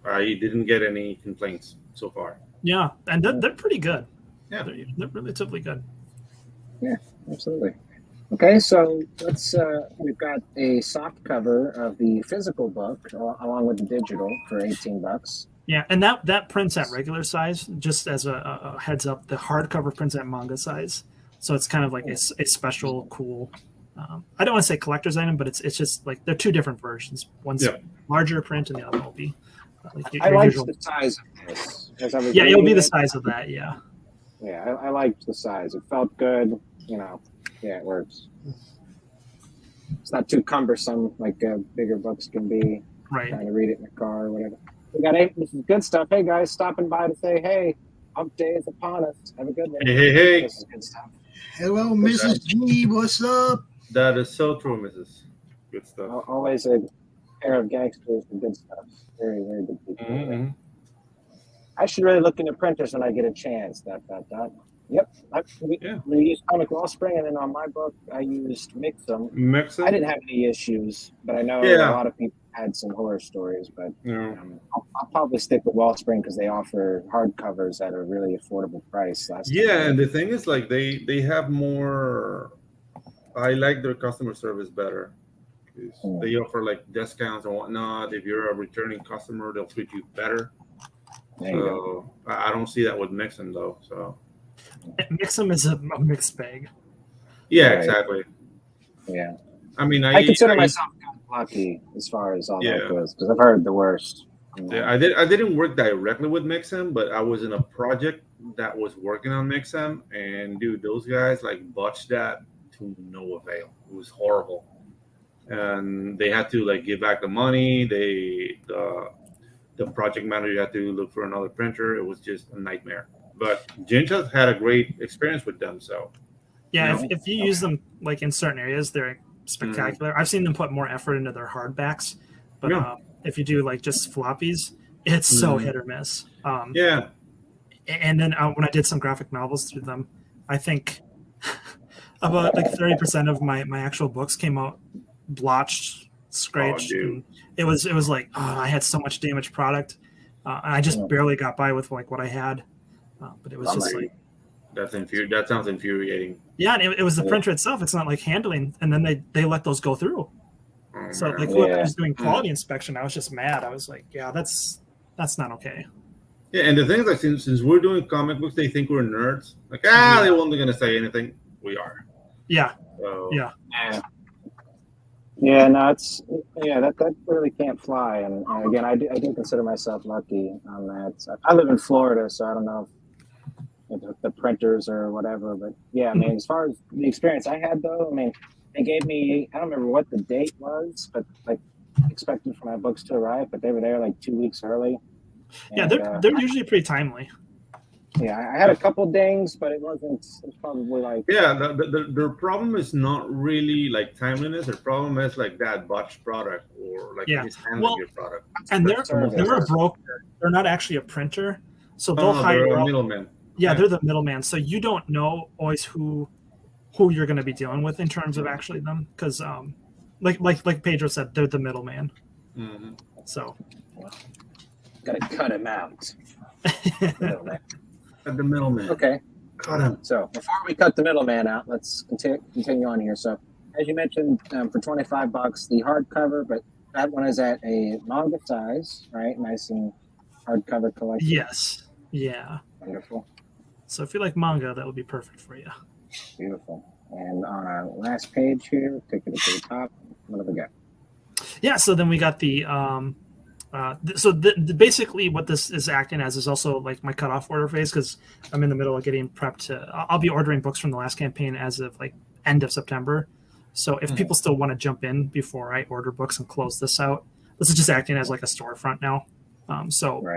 I didn't get any complaints so far. Yeah, and they're pretty good. Yeah, they're relatively good. Yeah, absolutely. Okay, so let's. We've got a soft cover of the physical book along with the digital for $18. Yeah, and that prints at regular size. Just as a heads up, the hardcover prints at manga size, so it's kind of like a special, cool. I don't want to say collector's item, but it's just like they're two different versions. One's larger print, and the other will be. I like the size of this. Yeah, it'll be the size of that. Yeah. Yeah, I liked the size. It felt good. Yeah, it works. It's not too cumbersome like bigger books can be. Right. Trying to read it in the car or whatever. We got this is good stuff. Hey guys, stopping by to say hey. Hump day is upon us. Have a good one. Hey. This is good stuff. Hello, Mrs. G. What's up? That is so true, Mrs. Good stuff. Always a pair of gangsters and good stuff. Very, very good people. Mm-hmm. I should really look into printers when I get a chance. Yep. We used Comic Wellspring, and then on my book, I used Mixum. I didn't have any issues, but I know a lot of people had some horror stories. But I'll probably stick with Wellspring because they offer hardcovers at a really affordable price. And the thing is, like they have more. I like their customer service better. They offer like discounts and whatnot. If you're a returning customer, they'll treat you better. So I don't see that with Mixum though. So Mixum is a mixed bag. Yeah, exactly. Yeah. I mean, I consider myself lucky as far as all that goes because I've heard the worst. Yeah, I didn't work directly with Mixum, but I was in a project that was working on Mixum, and dude, those guys like botched that to no avail. It was horrible, and they had to like give back the money. The project manager had to look for another printer. It was just a nightmare. But Ginge has had a great experience with them. So yeah, if you use them like in certain areas, they're spectacular. I've seen them put more effort into their hardbacks, but if you do like just floppies, it's so hit or miss. And then when I did some graphic novels through them, I think about like 30% of my actual books came out blotched, scratched. And it was like I had so much damaged product. I just barely got by with like what I had. But it was just like that sounds infuriating. Yeah, and it was the printer itself. It's not like handling, and then they let those go through. So like whoever was doing quality inspection, I was just mad. I was like, yeah, that's not okay. Yeah, and the thing is, like, since we're doing comic books, they think we're nerds. Like, they weren't gonna say anything. We are. Yeah. So. Yeah. Yeah, no, that really can't fly. And again, I do consider myself lucky on that. I live in Florida, so I don't know if the printers or whatever. But yeah, I mean, as far as the experience I had, though, I mean, they gave me, I don't remember what the date was, but like expected for my books to arrive, but they were there like 2 weeks early. Yeah, they're usually pretty timely. Yeah, I had a couple dings, but it was probably like their problem is not really like timeliness. Their problem is like that botched product or like mishandling your product. And they're a broker. They're not actually a printer, so they'll hire a middleman. Yeah, they're the middleman. So you don't know always who you're going to be dealing with in terms of actually them, because like Pedro said, they're the middleman. Mm-hmm. So gotta cut him out. The middleman. Okay. Cut him. So before we cut the middleman out, let's continue on here. So as you mentioned, for $25, the hardcover, but that one is at a manga size, right? Nice and hardcover collection. Yes. Yeah. Wonderful. So if you like manga, that would be perfect for you. Beautiful. And on our last page here, take it to the top. What do we got? Yeah. So then we got the basically what this is acting as is also like my cutoff order phase, because I'm in the middle of getting prepped I'll be ordering books from the last campaign as of like end of September. So if people still want to jump in before I order books and close this out, this is just acting as like a storefront now.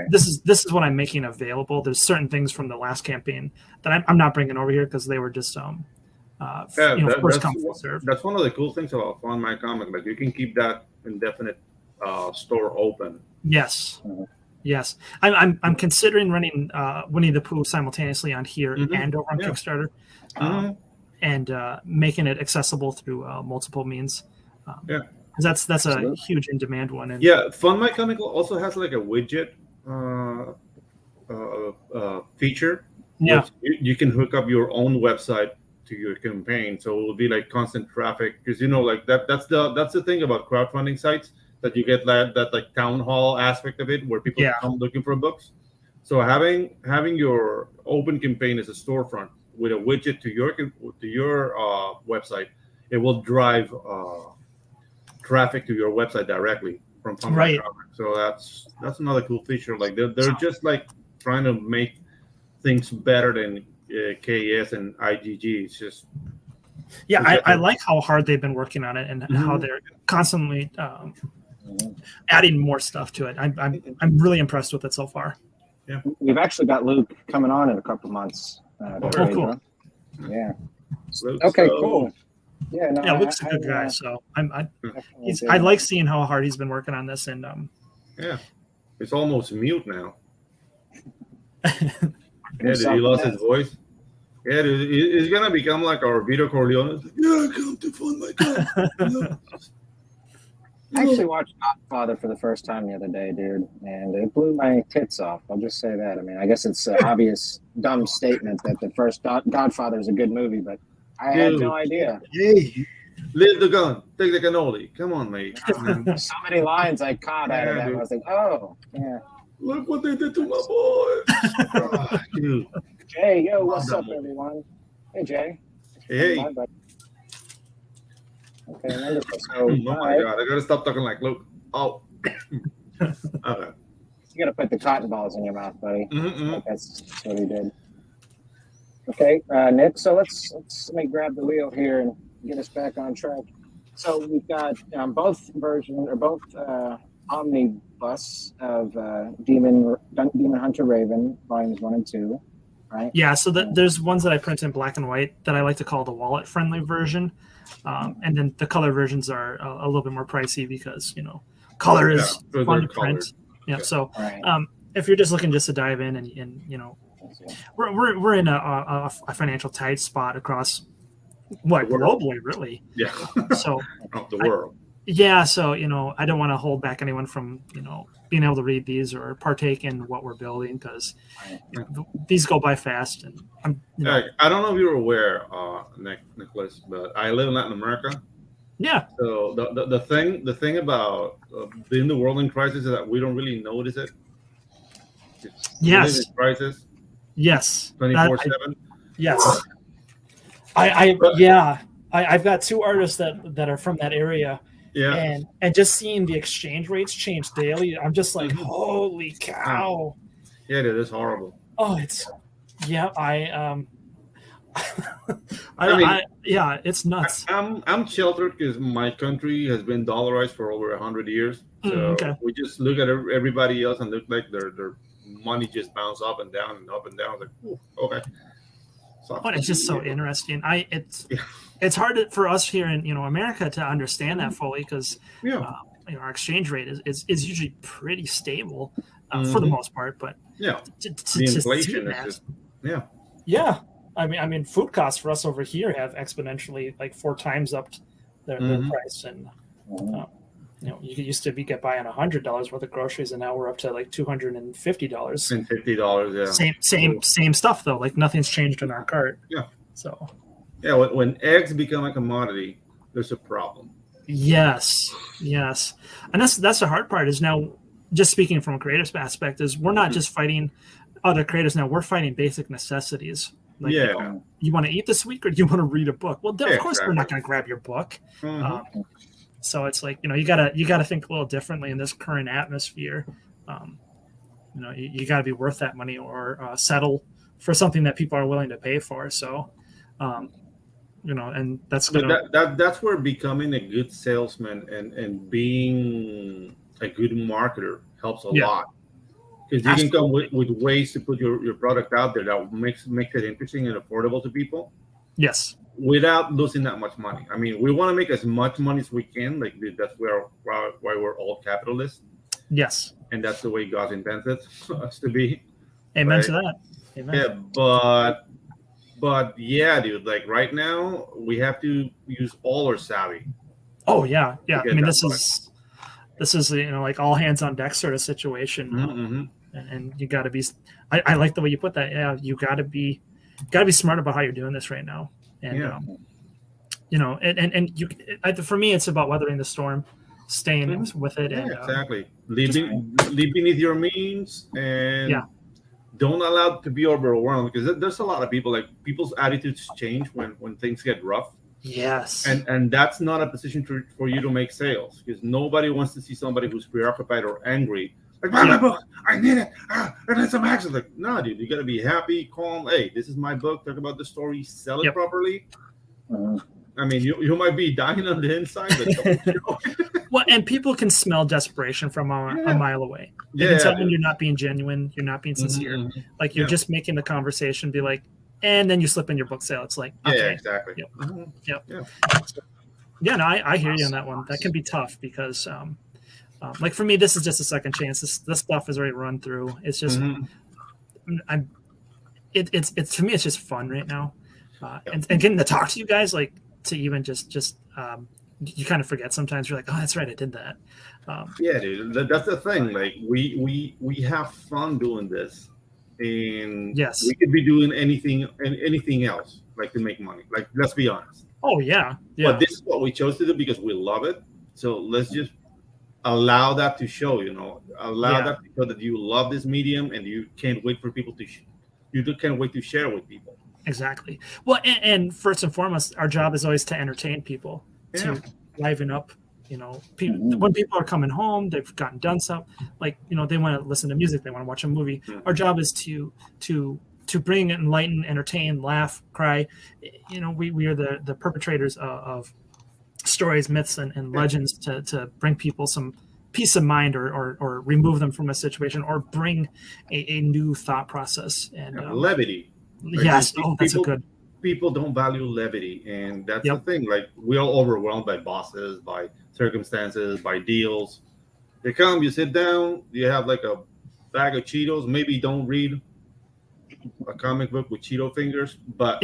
This is what I'm making available. There's certain things from the last campaign that I'm not bringing over here because they were just first come, first serve. That's one of the cool things about Find My Comic. Like you can keep that indefinite store open. Yes. Yes. I'm considering running Winnie the Pooh simultaneously on here and over on Kickstarter, and making it accessible through multiple means. Because that's a huge in demand one. And Fun My Comic also has like a widget feature. Yeah. You can hook up your own website to your campaign, so it will be like constant traffic, because like that's the thing about crowdfunding sites, that you get that like town hall aspect of it, where people come looking for books. So having your open campaign as a storefront with a widget to your website, it will drive traffic to your website directly from Fun My Comic. So that's another cool feature. Like they're just like trying to make things better than KS and IGG. It's just I like how hard they've been working on it, and how they're constantly adding more stuff to it. I'm really impressed with it so far. Yeah, we've actually got Luke coming on in a couple months. Cool. Yeah. Luke, okay, cool. Yeah, no, Luke's a good guy. So I like seeing how hard he's been working on this, and it's almost mute now. He lost his voice. Yeah, dude, he's gonna become like our Vito Corleone. Come to Fun My Comic. I actually watched Godfather for the first time the other day, dude, and it blew my tits off. I'll just say that. I mean, I guess it's an obvious dumb statement that the first Godfather is a good movie, but I had no idea. Hey, leave the gun, take the cannoli. Come on, mate. So many lines I caught out of that. Dude. I was like, oh, yeah. Look what they did to my boy. Dude. Jay, yo, what's up, everyone? Hey, Jay. Hey. Okay, wonderful. So, oh my God, I gotta stop talking like Luke. Oh. Okay. You gotta put the cotton balls in your mouth, buddy. That's what he did. Okay, Nick. So let's let me grab the wheel here and get us back on track. So we've got both omnibus of Demon Hunter Raven volumes 1 and 2. Right? Yeah, so there's ones that I print in black and white that I like to call the wallet-friendly version, and then the color versions are a little bit more pricey because color is fun to print. Yeah, so if you're just looking to dive in and we're in a financial tight spot across globally, really. Yeah. So the world. So I don't want to hold back anyone from being able to read these or partake in what we're building, because these go by fast. And I don't know if you're aware, Nicholas, but I live in Latin America. Yeah. So the thing about being the world in crisis is that we don't really notice it. Yes. Crisis. Yes. 24/7. Yes. I've got two artists that are from that area. Yeah. And just seeing the exchange rates change daily, I'm just like, holy cow. Yeah, it is horrible. Oh, it's it's nuts. I'm sheltered because my country has been dollarized for over 100 years. So we just look at everybody else and look like their money just bounce up and down and up and down. Like, okay. But it's just so interesting. It's hard for us here in America to understand that fully, because our exchange rate is usually pretty stable for the most part. But the inflation is just I mean, food costs for us over here have exponentially like 4 times up their price, and you used to get by on $100 worth of groceries, and now we're up to like $250. And $50, yeah. Same stuff though. Like nothing's changed in our cart. Yeah. So. Yeah, when eggs become a commodity, there's a problem. Yes, and that's the hard part. Is now, just speaking from a creative aspect, is we're not just fighting other creators now. We're fighting basic necessities. Like, you want to eat this week, or do you want to read a book? Well, of course we're not going to grab your book. So it's like you gotta think a little differently in this current atmosphere. You got to be worth that money, or settle for something that people are willing to pay for. So. And that's that's where becoming a good salesman and being a good marketer helps a lot, because you can come with ways to put your product out there that makes it interesting and affordable to people. Yes. without losing that much money. I mean, we want to make as much money as we can. Like that's why we're all capitalists, Yes. and that's the way God intended us to be. Amen Right? to that. Amen. Yeah, but yeah, dude. Like right now, we have to use all our savvy. Oh yeah, yeah. to I get mean, that this is like all hands on deck sort of situation, Mm-hmm. and you got to be. I like the way you put that. Yeah, you got to be smart about how you're doing this right now, and Yeah. you know, and you. For me, it's about weathering the storm, staying Mhm. with it, Yeah, and exactly. Live beneath your means, and Yeah. don't allow it to be overwhelmed, because there's a lot of people, like people's attitudes change when things get rough, yes, and that's not a position for you to make sales, because nobody wants to see somebody who's preoccupied or angry. Like, buy my book, I need it. I need some action. Like, no, dude, you gotta be happy, calm. Hey, this is my book. Talk about the story, sell it Yep. properly. Mhm. I mean, you might be dying on the inside, but don't show it. well, and people can smell desperation from a Yeah. mile away. They Yeah, can tell when dude. you're not being genuine, you're not being sincere. Mhm. Like you're Yeah. just making the conversation be like, and then you slip in your book sale. It's like, Yeah, okay, exactly. Yep. Mhm. Yep. Yeah. yeah, no, I hear you on that one. That can be tough because, like for me, this is just a second chance. This stuff is already run through. It's just, Mhm. it's to me, it's just fun right now, and getting to talk to you guys, like to even just you kind of forget sometimes. You're like, oh, that's right, I did that. Yeah, dude. That's the thing. Like we have fun doing this, and Yes. we could be doing anything else, like to make money. Like, let's be honest. Oh yeah, yeah, But this is what we chose to do because we love it. So let's just allow that to show. Allow Yeah. that to show that you love this medium and you can't wait for people to. You can't wait to share with people. exactly. Well, and first and foremost, our job is always to entertain people, Yeah. to liven up. When people are coming home, they've gotten done stuff. Like they want to listen to music, they want to watch a movie. Mhm. Our job is to bring, enlighten, entertain, laugh, cry. We are the perpetrators of stories, myths, and legends to bring people some peace of mind or remove them from a situation or bring a new thought process and Levity. Right? yes. People- That's a good. People don't value levity, and that's Yep. the thing. Like, we're all overwhelmed by bosses, by circumstances, by deals. You come, you sit down, you have like a bag of Cheetos. Maybe don't read a comic book with Cheeto fingers, but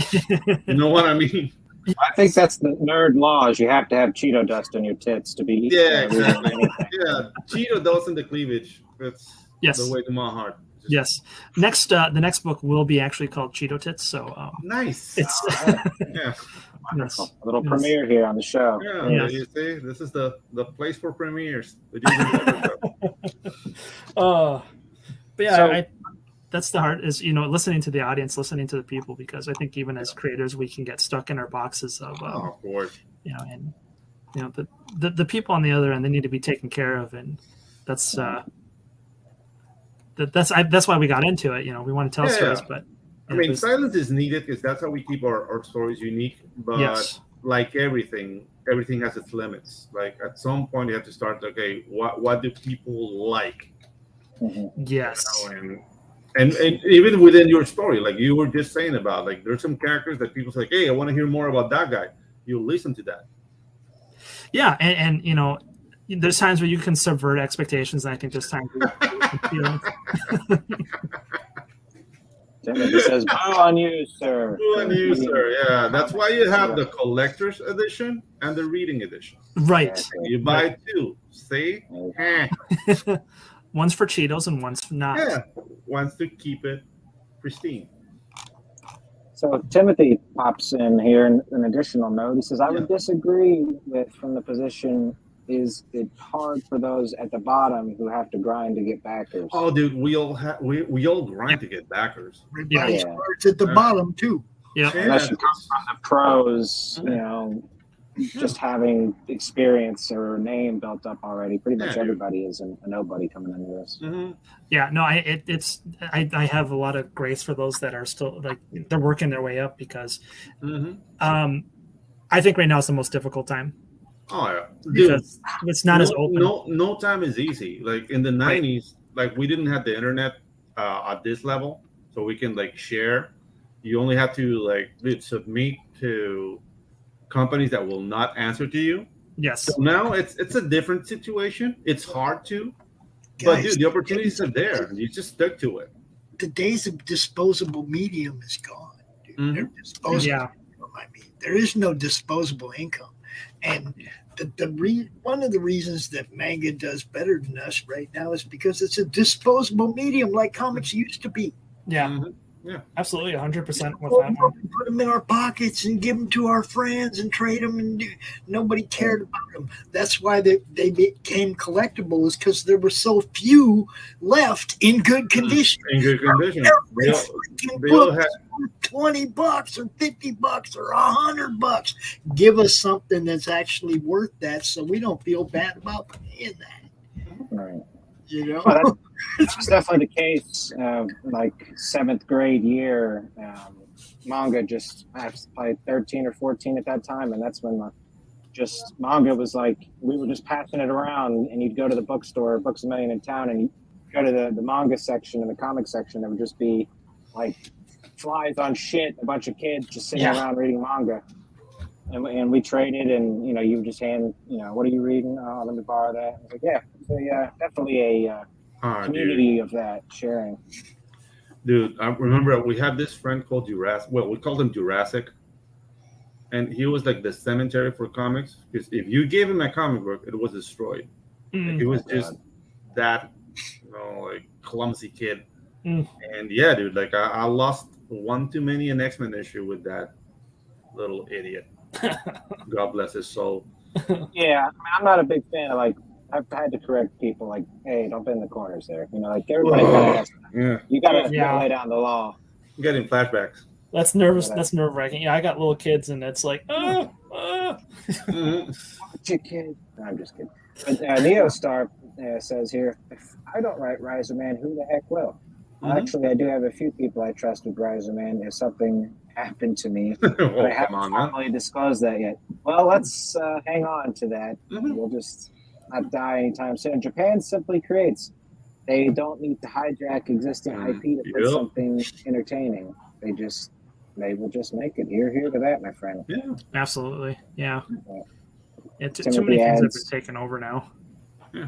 you know what I mean. I think that's the nerd laws. You have to have Cheeto dust on your tits to be. Yeah, reading exactly. anything. Yeah, Cheeto dust in the cleavage. That's Yes. the way to my heart. Just Yes. The next book will be actually called Cheeto Tits. So nice. it's Yeah, Wonderful. A little Yes. premiere here on the show. yeah. Yes. You see, this is the place for premieres. but yeah, So- that's the heart is listening to the audience, listening to the people, because I think even as creators we can get stuck in our boxes of Oh, of course. and the people on the other end, they need to be taken care of, and that's that's why we got into it. We want to tell Yeah. stories, but I mean, silence is needed because that's how we keep our stories unique. But yes, like everything has its limits. Like, at some point, you have to start. Okay, what do people like? Mhm. yes, And even within your story, like you were just saying about, like, there's some characters that people say, like, hey, I want to hear more about that guy. You listen to that. yeah, and there's times where you can subvert expectations, and I think there's times where Timothy says, "Boo on you, sir." Boo on you, sir. Yeah, that's why you have the collector's edition and the reading edition. right. You buy two. See? One's for Cheetos and one's not. Yeah, wants to keep it pristine. So Timothy pops in here an additional note. He says, I would Yeah. disagree with from the position, is it hard for those at the bottom who have to grind to get backers? Oh, dude, we all grind to get backers. Everybody Yeah. starts at the bottom too. Yeah. Unless you come from the pros, just having experience or name built up already. Pretty much Yeah, dude. everybody is a nobody coming into this. Mm-hmm. Yeah, no, I have a lot of grace for those that are still, like, they're working their way up, because Mm-hmm. I think right now is the most difficult time, Oh yeah, dude. because it's not as open. No time is easy. Like, in the 90s, like, we didn't have the internet at this level, so we can, like, share. You only have to like submit to companies that will not answer to you. Yes. So now it's a different situation. It's hard to, but dude, the opportunities are there. You just stick to it. The days of disposable medium is gone. Dude. Mhm. They're disposable. Yeah. I mean, there is no disposable income, and one of the reasons that manga does better than us right now is because it's a disposable medium, like comics used to be. Yeah. Mhm. Yeah. Absolutely, 100% with that one. Put them in our pockets and give them to our friends and trade them, and nobody cared about them. That's why they became collectibles, because there were so few left in good condition. In good condition. Every They freaking all book had- for $20 or $50 or $100. Give us something that's actually worth that, so we don't feel bad about paying that. Right. You know. Well, it's definitely the case. Like 7th grade year, manga I was probably 13 or 14 at that time, and that's when manga was like, we were just passing it around, and you'd go to the bookstore, Books A Million in town, and you go to the manga section and the comic section. There would just be like flies on shit, a bunch of kids just sitting around reading manga. And we traded, and you would just hand, what are you reading? Oh, let me borrow that. I was like, yeah, so definitely a community of that sharing. Dude, I remember we had this friend called Jurassic. Well, we called him Jurassic, and he was like the cemetery for comics. Because if you gave him a comic book, it was destroyed. Like, he was just that, like clumsy kid. And yeah, dude, like I lost one too many an X-Men issue with that little idiot. God bless his soul. Yeah, I mean, I'm not a big fan of, like, I've had to correct people, like, hey, don't bend the corners there. Like, everybody you gotta lay down the law. I'm getting flashbacks. That's nervous. That's nerve wracking. Yeah, I got little kids, and it's like, Kid. I'm just kidding. But Neostar says here, if I don't write Riser Man, who the heck will? Actually, I do have a few people I trust with Riser Man. If something happened to me, but I haven't formally disclosed that yet. Well, let's hang on to that. We'll just not die anytime soon. Japan simply creates. They don't need to hijack existing IP to put something entertaining. They will just make it. You're here to that, my friend. Yeah, absolutely. Yeah. Timothy too many things have adds, been taken over now.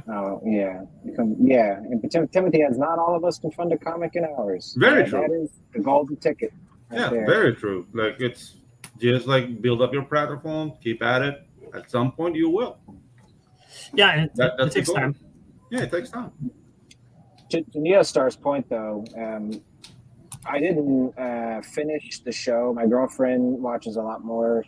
Oh yeah, And Timothy adds, not all of us can fund a comic in hours. Very true. That is the golden ticket. Yeah, very true. Like, it's just like build up your platform, keep at it. At some point, you will. Yeah, and That's it takes time. Yeah, it takes time. To Neostar's point, though, I didn't finish the show. My girlfriend watches a lot more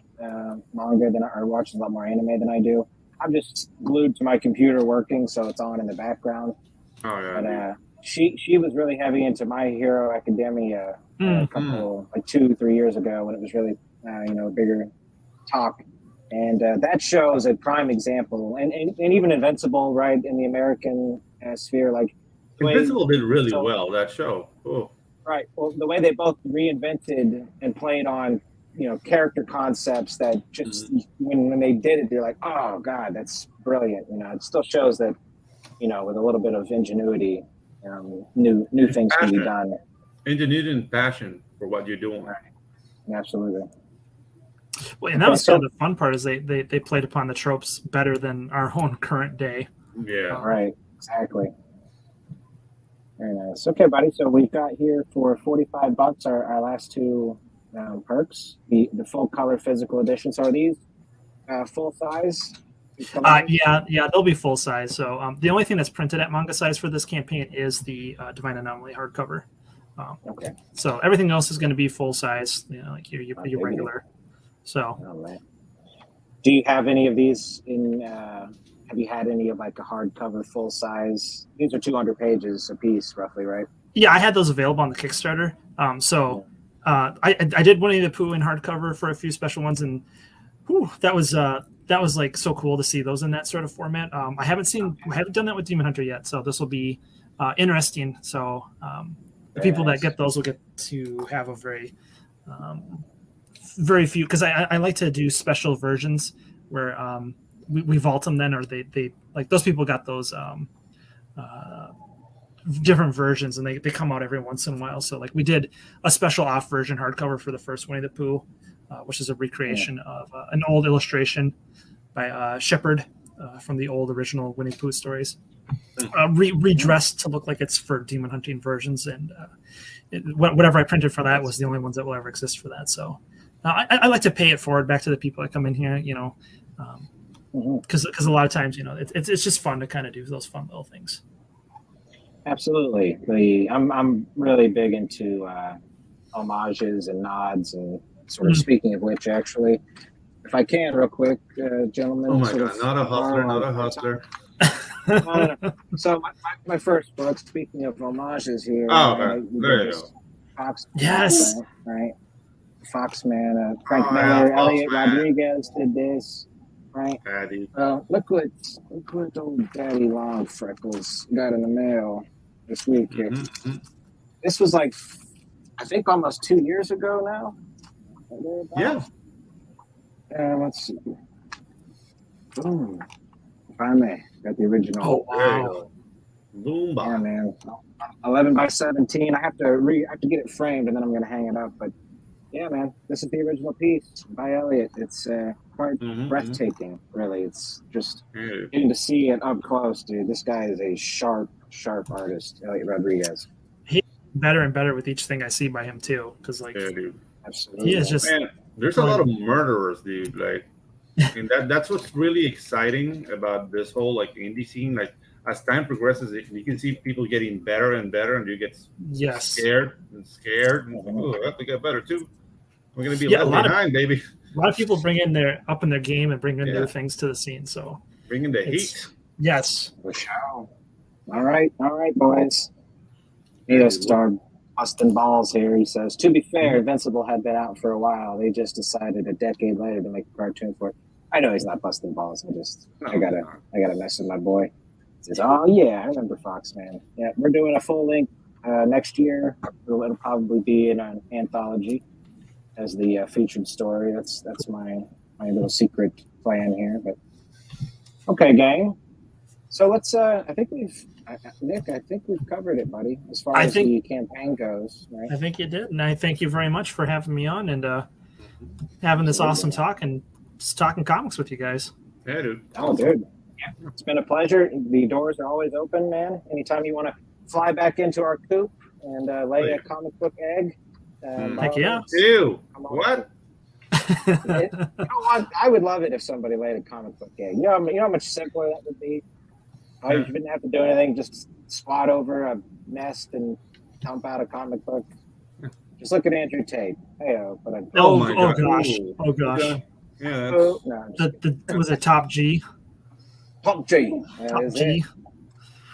manga or watches a lot more anime than I do. I'm just glued to my computer working, so it's on in the background. Oh yeah. But she was really heavy into My Hero Academia a couple, like 2-3 years ago, when it was really a bigger talk. And that show is a prime example, and even Invincible, right, in the American sphere, like Invincible did really well, that show. Oh. Right. Well, the way they both reinvented and played on, character concepts that just when they did it, they're like, oh God, that's brilliant. It still shows that, with a little bit of ingenuity, new things can be done. Ingenuity and passion for what you're doing. Right. Absolutely. Well, and that was the fun part, is they played upon the tropes better than our own current day. Yeah. Right. Exactly. Very nice. Okay, buddy. So we've got here for $45 our last two perks, the full color physical edition. So are these full size? Yeah, they'll be full size. So the only thing that's printed at manga size for this campaign is the Divine Anomaly hardcover. Okay. So everything else is going to be full size, like your regular. So. Oh, man. Do you have any of these in? Have you had any of like a hardcover full size? These are 200 pages a piece, roughly, right? Yeah, I had those available on the Kickstarter. I did Winnie the Pooh in hardcover for a few special ones, and that was like so cool to see those in that sort of format. I haven't done that with Demon Hunter yet, so this will be interesting. So the people that get those will get to have a very few, because I like to do special versions where we vault them then, or they like those people got those different versions, and they come out every once in a while. So like we did a special off version hardcover for the first Winnie the Pooh, which is a recreation of an old illustration by Shepard from the old original Winnie the Pooh stories, redressed to look like it's for demon hunting versions. And whatever I printed for that was the only ones that will ever exist for that. So I like to pay it forward back to the people that come in here, you know, because a lot of times, you know, it's just fun to kind of do those fun little things. Absolutely. I'm really big into homages and nods, and sort of speaking of which, actually, if I can, real quick, gentlemen. Oh my God, not a hustler. No. So my first book, speaking of homages here. Oh, there you go. Fox. Yes. Right. Foxman, Frank Oh, Miller, yeah, Elliot Foxman. Rodriguez did this. Right. Patty. Look what old Daddy Long Freckles got in the mail this week here. Mm-hmm. This was like, I think, almost 2 years ago now. Yeah. Let's see. Boom. If I may, got the original. Oh There you wow! go. Boomba. Yeah, man. 11 by 17. I have to get it framed, and then I'm gonna hang it up. But yeah, man, this is the original piece by Elliot. It's quite breathtaking, really. It's just getting to see it up close, dude. This guy is a sharp artist, Elliot Rodriguez. He's better and better with each thing I see by him too, because like Dude. Absolutely. he is just. Man, there's a lot of murderers, dude. Like, and that's what's really exciting about this whole like indie scene. Like, as time progresses, you can see people getting better and better, and you get scared. And oh, I have to get better too. We're gonna be left behind, baby. A lot of people bring in up in their game and bring in new things to the scene. So bringing the heat. Yes. For sure. All right, boys. Neos star busting balls here. He says, to be fair, Invincible had been out for a while. They just decided a decade later to make a cartoon for it. I know he's not busting balls. I gotta mess with my boy. He says, oh yeah, I remember Foxman. Yeah, we're doing a full length next year. It'll probably be in an anthology as the featured story. That's my little secret plan here. But okay, gang. So let's. Nick, I think we've covered it, buddy. As far as the campaign goes, right? I think you did, and I thank you very much for having me on and having this awesome talk and just talking comics with you guys. Yeah, dude. Oh, dude. Yeah, it's been a pleasure. The doors are always open, man. Anytime you want to fly back into our coop and lay a comic book egg. Heck yeah. Ew. What? You know what? I would love it if somebody laid a comic book egg. You know how much simpler that would be? You didn't have to do anything. Just squat over a nest and dump out a comic book. Just look at Andrew Tate. Hey-o. But oh gosh. Yeah. Was it Top G? Top G. Top G.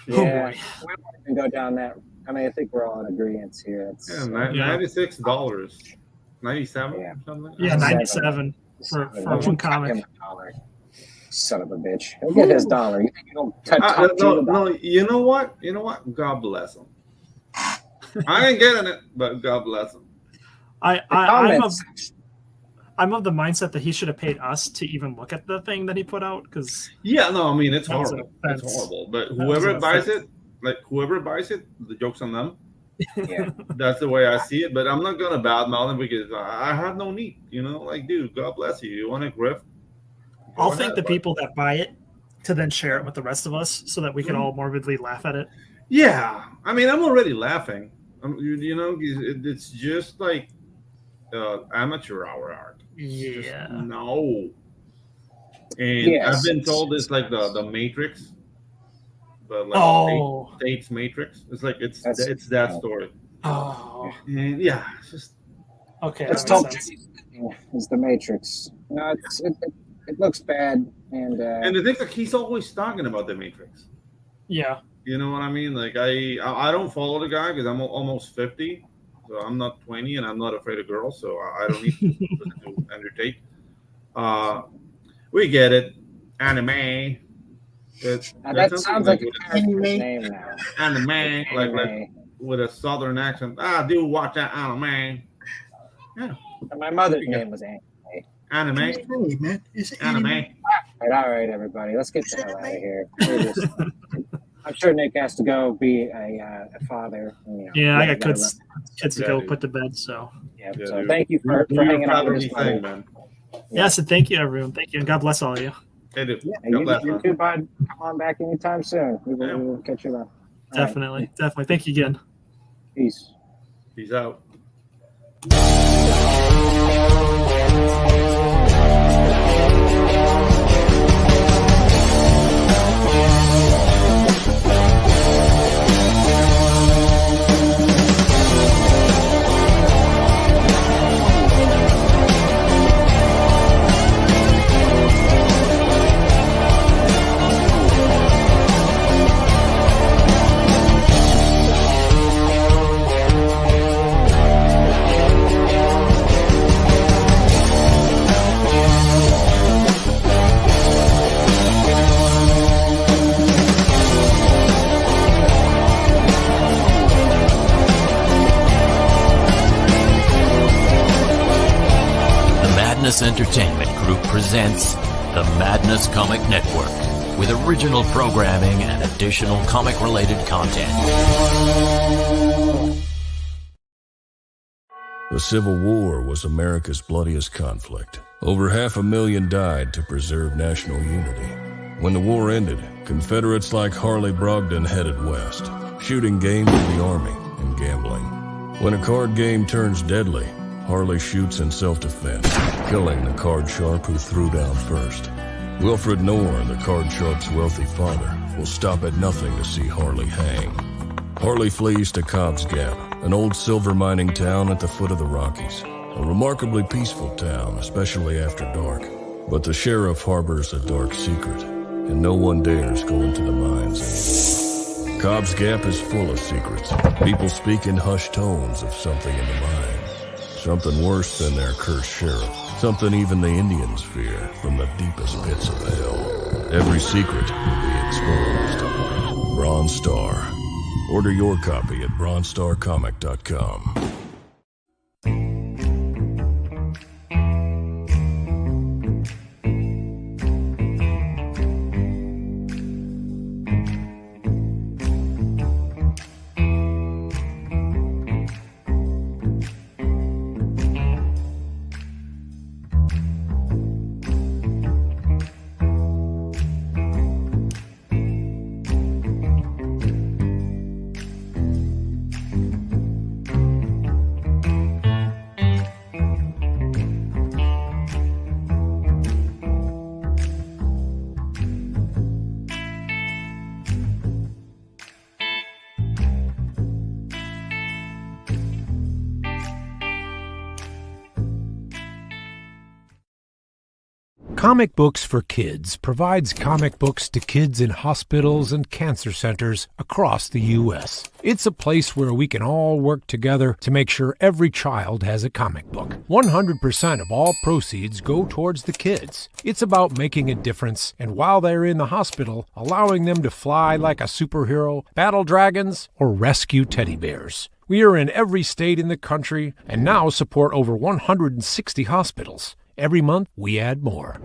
Yeah. Oh boy. We won't even go down that. I mean, I think we're all in agreement here. It's $96. 97 Yeah. something. Yeah, 97 for one comic. Son of a bitch. He'll get his dollar. You think he'll touch no, you know what? God bless him. I ain't getting it, but God bless him. I'm of the mindset that he should have paid us to even look at the thing that he put out, because it's horrible. It's horrible. But whoever buys it, the joke's on them. Yeah. That's the way I see it. But I'm not gonna badmouth him because I have no need. Like, dude, God bless you. You want to grift? I'll thank the people that buy it to then share it with the rest of us so that we can all morbidly laugh at it. Yeah, I mean, I'm already laughing. It's just like amateur hour art. Yeah. No. And I've been told it's like the Matrix, but like State's Matrix. It's like it's that story. Oh. And it's just okay. It's told is the Matrix. No, it looks bad, and the thing like he's always talking about the Matrix. Yeah. You know what I mean? Like I don't follow the guy because I'm almost 50, so I'm not 20, and I'm not afraid of girls, so I don't need to undertake. We get it, anime. That sounds like a character's name now. Anime, like with a southern accent. I do watch that anime. Yeah. My mother's name was Anime. Anime. Man. It's anime. All right, everybody. Let's get the hell out of here. I'm sure Nick has to go be a father. You know, Yeah, I got gotta kids to Yeah, go dude. put to bed. So Yeah, Yeah, so dude. thank you for Do your hanging out with fatherly us, buddy. thing, man. yes, and thank you, everyone. Thank you, and God bless all of you. Hey, dude. And God bless, you man. too, bud. Come on back anytime soon. We Yeah. will catch you then. All right. Definitely. Thank you again. Peace. Peace out. Madness Entertainment Group presents the Madness Comic Network with original programming and additional comic-related content. The Civil War was America's bloodiest conflict. Over 500,000 died to preserve national unity. When the war ended, Confederates like Harley Brogdon headed west, shooting game for the Army and gambling. When a card game turns deadly, Harley shoots in self-defense, killing the card sharp who threw down first. Wilfred Knorr, the card sharp's wealthy father, will stop at nothing to see Harley hang. Harley flees to Cobb's Gap, an old silver mining town at the foot of the Rockies. A remarkably peaceful town, especially after dark. But the sheriff harbors a dark secret, and no one dares go into the mines anymore. Cobb's Gap is full of secrets. People speak in hushed tones of something in the mines. Something worse than their cursed sheriff. Something even the Indians fear from the deepest pits of hell. Every secret will be exposed. Bronze Star. Order your copy at bronzestarcomic.com. Comic Books for Kids provides comic books to kids in hospitals and cancer centers across the U.S. It's a place where we can all work together to make sure every child has a comic book. 100% of all proceeds go towards the kids. It's about making a difference, and while they're in the hospital, allowing them to fly like a superhero, battle dragons, or rescue teddy bears. We are in every state in the country and now support over 160 hospitals. Every month, we add more.